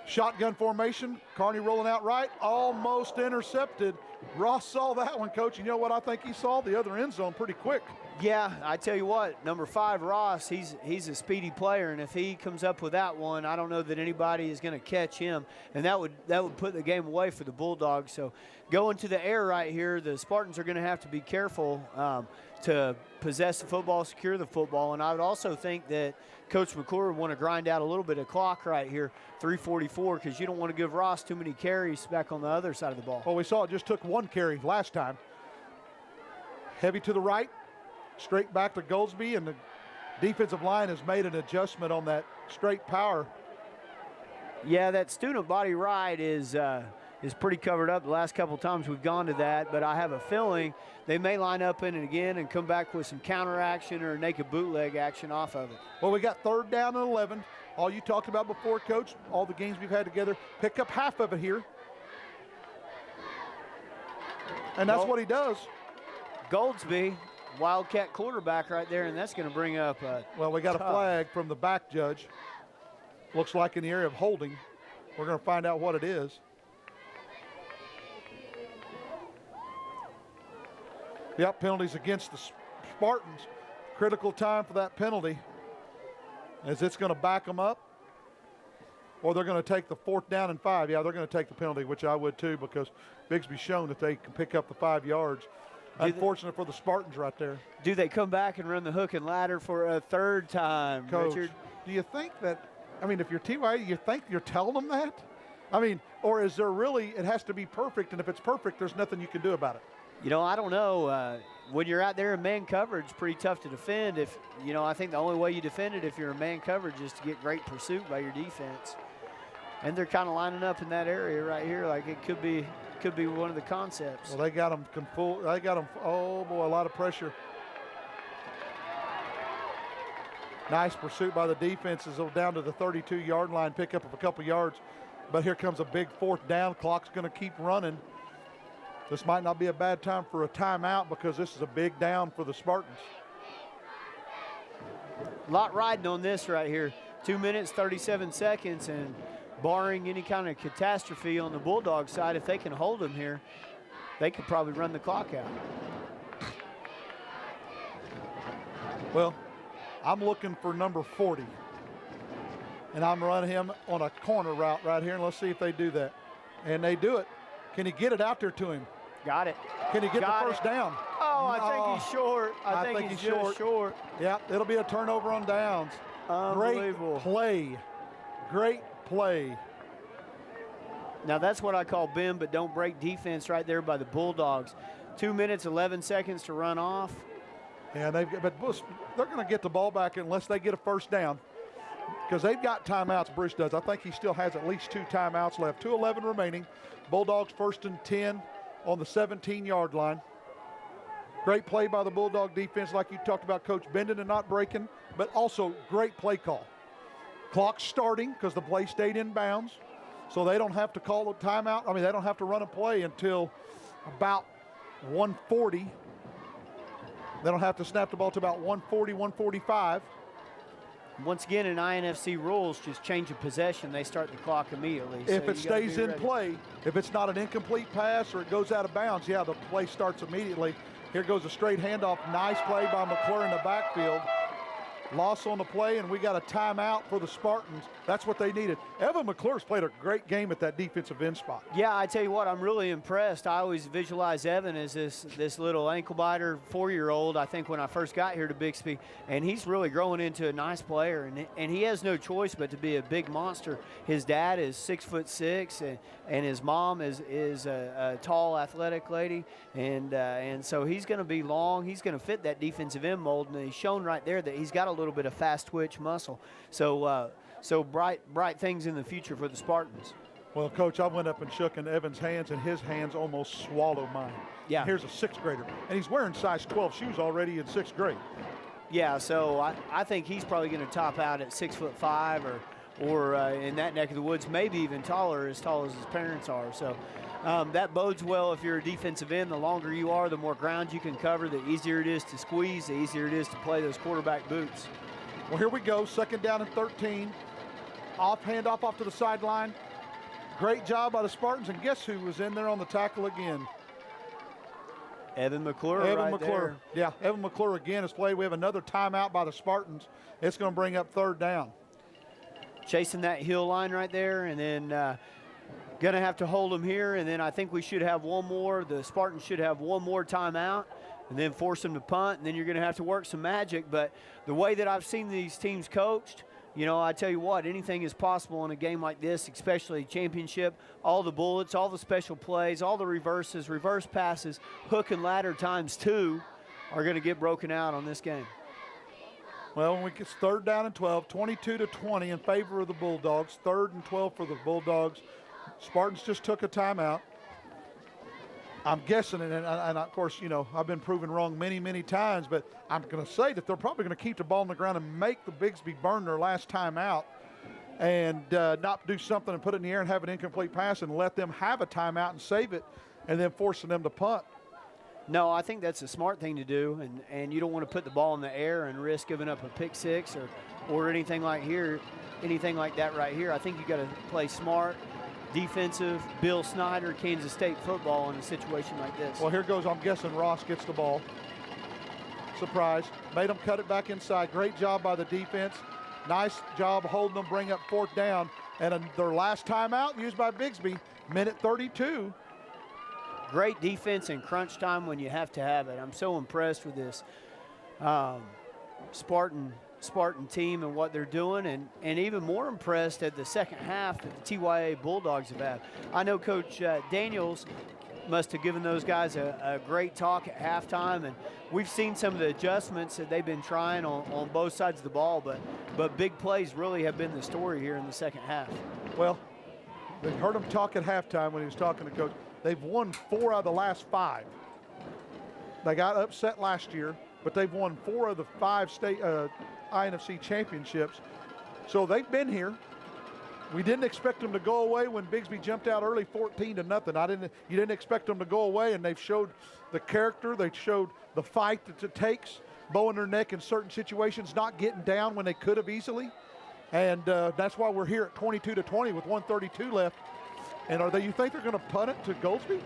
Shotgun formation, Carney rolling out right, almost intercepted. Ross saw that one, Coach. You know what I think he saw? The other end zone pretty quick. Yeah, I tell you what, number 5, Ross, he's a speedy player, and if he comes up with that one, I don't know that anybody is going to catch him, and that would put the game away for the Bulldogs. So going to the air right here, the Spartans are going to have to be careful to possess the football, secure the football, and I would also think that Coach McClure would want to grind out a little bit of clock right here, 3:44, because you don't want to give Ross too many carries back on the other side of the ball. Well, we saw it just took 1 carry last time. Heavy to the right, straight back to Goldsby, and the defensive line has made an adjustment on that straight power. Yeah, that student body right is pretty covered up. The last couple times we've gone to that, but I have a feeling they may line up in it again and come back with some counter action or naked bootleg action off of it. Well, we got 3rd down and 11. All you talked about before, Coach, all the games we've had together, pick up half of it here. And that's what he does. Goldsby, Wildcat quarterback right there, and that's going to bring up well, we got a flag from the back judge. Looks like in the area of holding. We're going to find out what it is. Yep, penalties against the Spartans. Critical time for that penalty, as it's going to back them up, or they're going to take the 4th down and 5. Yeah, they're going to take the penalty, which I would too, because Bixby's shown that they can pick up the 5 yards. Unfortunate for the Spartans right there. Do they come back and run the hook and ladder for a 3rd time, Coach, Richard? do you think that, I mean, if you're TYAA, you think you're telling them that? I mean, or is there really, it has to be perfect, and if it's perfect, there's nothing you can do about it? You know, I don't know. When you're out there in man coverage, pretty tough to defend. If you know, I think the only way you defend it if you're in man coverage is to get great pursuit by your defense. And they're kind of lining up in that area right here, like it could be one of the concepts. Well, they got them full. They got them. Oh boy, a lot of pressure. Nice pursuit by the defenses down to the 32-yard line, pick up a couple yards. But here comes a big 4th down. Clock's going to keep running. This might not be a bad time for a timeout because this is a big down for the Spartans. A lot riding on this right here. 2 minutes, 37 seconds, and barring any kind of catastrophe on the Bulldog side, if they can hold them here, they could probably run the clock out. Well, I'm looking for number 40. And I'm running him on a corner route right here, and let's see if they do that. And they do it. Can he get it out there to him? Got it. Can he get the 1st down? Oh, I think he's short. I think he's just short. Yeah, it'll be a turnover on downs. Unbelievable. Great play. Great play. Now that's what I call bend but don't break defense right there by the Bulldogs. 2 minutes, 11 seconds to run off. And but they're going to get the ball back unless they get a first down, because they've got timeouts. Brish does. I think he still has at least 2 timeouts left. 2:11 remaining. Bulldogs 1st and 10 on the 17-yard line. Great play by the Bulldog defense, like you talked about, Coach, bending and not breaking, but also great play call. Clock starting because the play stayed in bounds, so they don't have to call a timeout. I mean, they don't have to run a play until about 1:40. They don't have to snap the ball to about 1:40, 1:45. Once again, in INFC rules, just change of possession, they start the clock immediately. If so it stays in play, if it's not an incomplete pass or it goes out of bounds, yeah, the play starts immediately. Here goes a straight handoff. Nice play by McClure in the backfield. Loss on the play, and we got a timeout for the Spartans. That's what they needed. Evan McClure's played a great game at that defensive end spot. Yeah, I tell you what, I'm really impressed. I always visualize Evan as this little ankle biter 4-year-old, I think, when I first got here to Bixby, and he's really growing into a nice player, and he has no choice but to be a big monster. His dad is 6'6", and his mom is a tall, athletic lady, and so he's going to be long. He's going to fit that defensive end mold, and he's shown right there that he's got a little bit of fast twitch muscle. So bright things in the future for the Spartans. Well, Coach, I went up and shook in Evan's hands, and his hands almost swallowed mine. Yeah. Here's a 6th grader, and he's wearing size 12 shoes already in 6th grade. Yeah, so I think he's probably going to top out at 6'5", or in that neck of the woods, maybe even taller, as tall as his parents are. So that bodes well if you're a defensive end. The longer you are, the more ground you can cover, the easier it is to squeeze, the easier it is to play those quarterback boots. Well, here we go, 2nd down and 13. Handoff off to the sideline. Great job by the Spartans, and guess who was in there on the tackle again? Evan McClure. Evan McClure. Yeah, Evan McClure again has played. We have another timeout by the Spartans. It's going to bring up 3rd down. Chasing that hill line right there, and then going to have to hold them here, and then I think we should have one more. The Spartans should have one more timeout, and then force them to punt, and then you're going to have to work some magic. But the way that I've seen these teams coached, you know, I tell you what, anything is possible in a game like this, especially championship. All the bullets, all the special plays, all the reverses, reverse passes, hook and ladder ×2 are going to get broken out on this game. Well, when we get 3rd down and 12, 22-20 in favor of the Bulldogs. 3rd and 12 for the Bulldogs. Spartans just took a timeout. I'm guessing, and of course, you know, I've been proven wrong many, many times, but I'm going to say that they're probably going to keep the ball on the ground and make the Bixby burn their last time out and not do something and put it in the air and have an incomplete pass and let them have a timeout and save it and then forcing them to punt. No, I think that's a smart thing to do, and you don't want to put the ball in the air and risk giving up a pick six or anything like that right here. I think you got to play smart, defensive, Bill Snyder, Kansas State football in a situation like this. Well, here goes, I'm guessing Ross gets the ball. Surprise. Made them cut it back inside. Great job by the defense. Nice job holding them, bring up 4th down. And their last timeout used by Bixby, minute 32. Great defense in crunch time when you have to have it. I'm so impressed with this Spartan team and what they're doing, and even more impressed at the second half that the TYAA Bulldogs have had. I know Coach Daniels must have given those guys a great talk at halftime, and we've seen some of the adjustments that they've been trying on both sides of the ball, but big plays really have been the story here in the second half. Well, they heard him talk at halftime when he was talking to Coach. They've won 4 out of the last 5. They got upset last year, but they've won 4 of the 5 state INFC championships. So they've been here. We didn't expect them to go away when Bixby jumped out early 14-0. You didn't expect them to go away, and they've showed the character. They showed the fight that it takes, bow in their neck in certain situations, not getting down when they could have easily. And that's why we're here at 22-20 with 1:32 left. And you think they're going to punt it to Goldsby?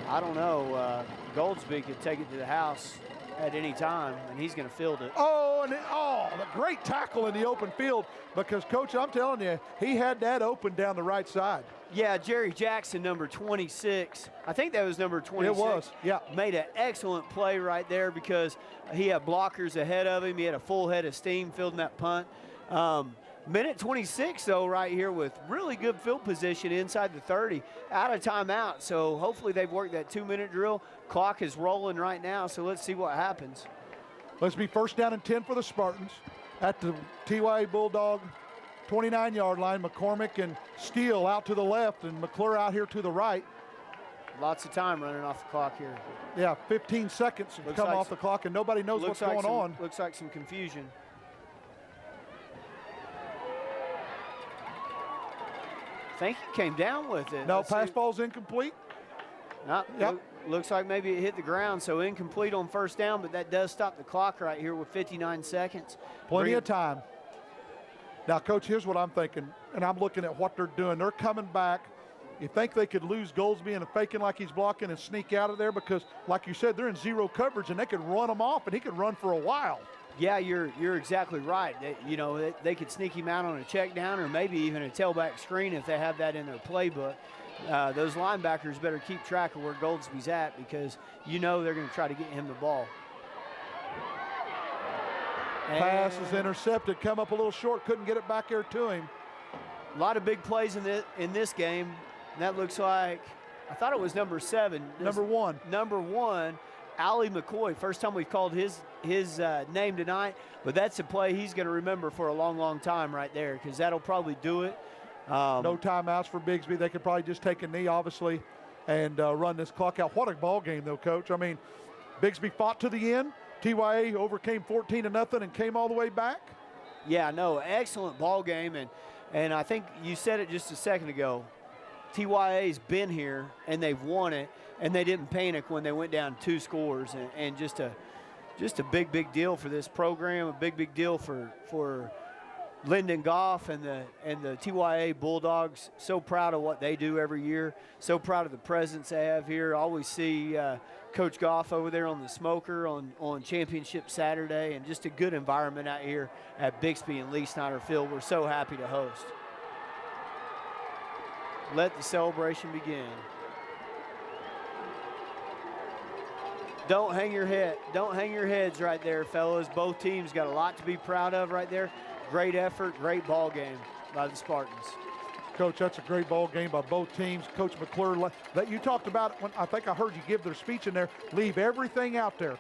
I don't know. Goldsby could take it to the house at any time, and he's going to field it. The great tackle in the open field, because, Coach, I'm telling you, he had that open down the right side. Yeah, Jerry Jackson, number 26. I think that was number 26. It was, yeah. Made an excellent play right there because he had blockers ahead of him. He had a full head of steam fielding that punt. Minute 26, though, right here with really good field position inside the 30, out of timeout. So hopefully they've worked that 2-minute drill. Clock is rolling right now, so let's see what happens. Let's be first down and 10 for the Spartans at the TYA Bulldog 29-yard line. McCormick and Steele out to the left and McClure out here to the right. Lots of time running off the clock here. Yeah, 15 seconds to come off the clock, and nobody knows what's going on. Looks like some confusion. I think he came down with it. No, pass ball's incomplete. No, looks like maybe it hit the ground, so incomplete on first down, but that does stop the clock right here with 59 seconds. Plenty of time. Now, Coach, here's what I'm thinking, and I'm looking at what they're doing. They're coming back. You think they could lose Goldsby and faking like he's blocking and sneak out of there because, like you said, they're in zero coverage, and they could run him off, and he could run for a while. Yeah, you're exactly right. They could sneak him out on a check down or maybe even a tailback screen if they have that in their playbook. Those linebackers better keep track of where Goldsby's at because they're going to try to get him the ball. Pass is intercepted, come up a little short, couldn't get it back there to him. A lot of big plays in this game. And that looks like, I thought it was number 7. Number 1. Number 1, Allie McCoy. First time we've called his name tonight, but that's a play he's going to remember for a long, long time right there because that'll probably do it. No timeouts for Bixby. They could probably just take a knee, obviously, and run this clock out. What a ball game, though, Coach. I mean, Bixby fought to the end. TYA overcame 14-0 and came all the way back. Yeah, no, excellent ball game, and I think you said it just a second ago. TYA's been here and they've won it, and they didn't panic when they went down 2 scores, and just a big deal for this program, a big deal for Lyndon Goff and the TYA Bulldogs. So proud of what they do every year. So proud of the presence they have here. Always see Coach Goff over there on the smoker on Championship Saturday, and just a good environment out here at Bixby and Lee Snyder Field. We're so happy to host. Let the celebration begin. Don't hang your head. Don't hang your heads right there, fellas. Both teams got a lot to be proud of right there. Great effort, great ball game by the Spartans. Coach, that's a great ball game by both teams. Coach McClure, that you talked about, when I think I heard you give their speech in there, leave everything out there.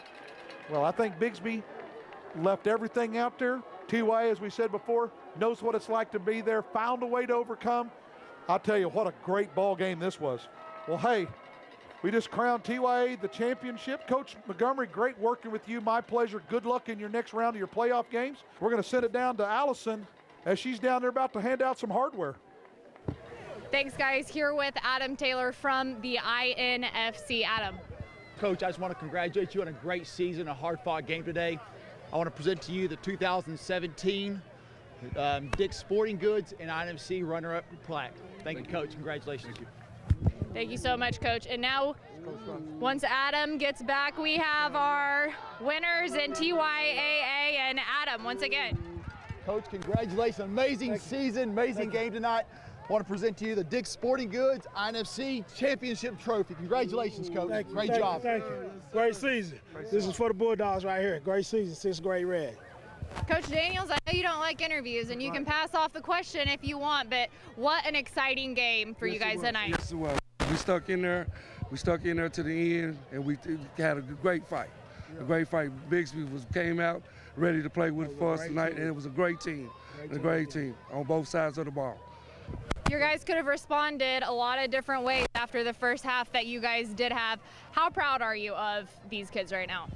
Well, I think Bixby left everything out there. TYA, as we said before, knows what it's like to be there, found a way to overcome. I'll tell you what a great ball game this was. Well, hey, we just crowned TYA the championship. Coach Montgomery, great working with you. My pleasure. Good luck in your next round of your playoff games. We're going to send it down to Allison as she's down there about to hand out some hardware. Thanks, guys. Here with Adam Taylor from the INFC. Adam. Coach, I just want to congratulate you on a great season, a hard-fought game today. I want to present to you the 2017 Dick's Sporting Goods and INFC runner-up plaque. Thank you, Coach. Congratulations. Thank you so much, Coach. And now, once Adam gets back, we have our winners in TYAA. And Adam, once again. Coach, congratulations. Amazing season, amazing game tonight. I want to present to you the Dick's Sporting Goods INFC Championship Trophy. Congratulations, Coach. Thank you. Great Thank job. You. Thank you. Great season. This is for the Bulldogs right here. Great season, 6th grade red. Coach Daniels, I know you don't like interviews, and you can pass off the question if you want, but what an exciting game for you guys tonight. Yes, it was. We stuck in there to the end, and we had a great fight. A great fight. Bixby came out ready to play for us tonight, and it was a great team. A great team on both sides of the ball. Your guys could have responded a lot of different ways after the first half that you guys did have. How proud are you of these kids right now?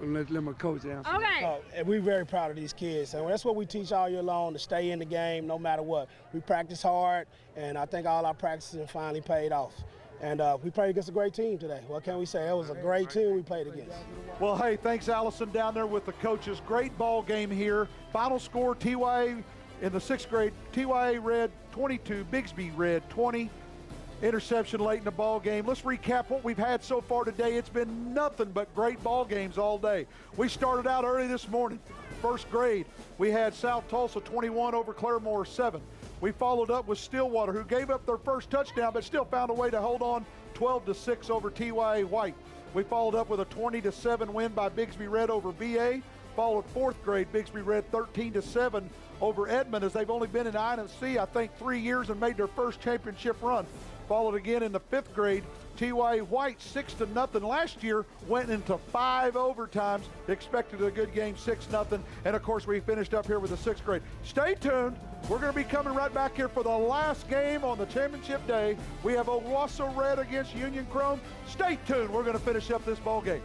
Let my coach answer. Okay. And we're very proud of these kids. And that's what we teach all year long, to stay in the game no matter what. We practice hard, and I think all our practices finally paid off. And we played against a great team today. What can we say? It was a great team we played against. Well, hey, thanks, Allison, down there with the coaches. Great ball game here. Final score, TYA in the 6th grade, TYA Red 22, Bixby Red 20. Interception late in the ball game. Let's recap what we've had so far today. It's been nothing but great ball games all day. We started out early this morning. 1st grade, we had South Tulsa 21 over Claremore 7. We followed up with Stillwater, who gave up their first touchdown but still found a way to hold on 12-6 over TYA White. We followed up with a 20-7 win by Bixby Red over BA. followed fourth grade Bixby Red 13-7 over Edmond, as they've only been in INFC, I think, 3 years and made their first championship run. Followed again in the fifth grade, TYAA White 6-0 last year, went into 5 overtimes, expected a good game, 6-0. And of course, we finished up here with the sixth grade. Stay tuned. We're going to be coming right back here for the last game on the championship day. We have Owasso Red against Union Chrome. Stay tuned. We're going to finish up this ball game.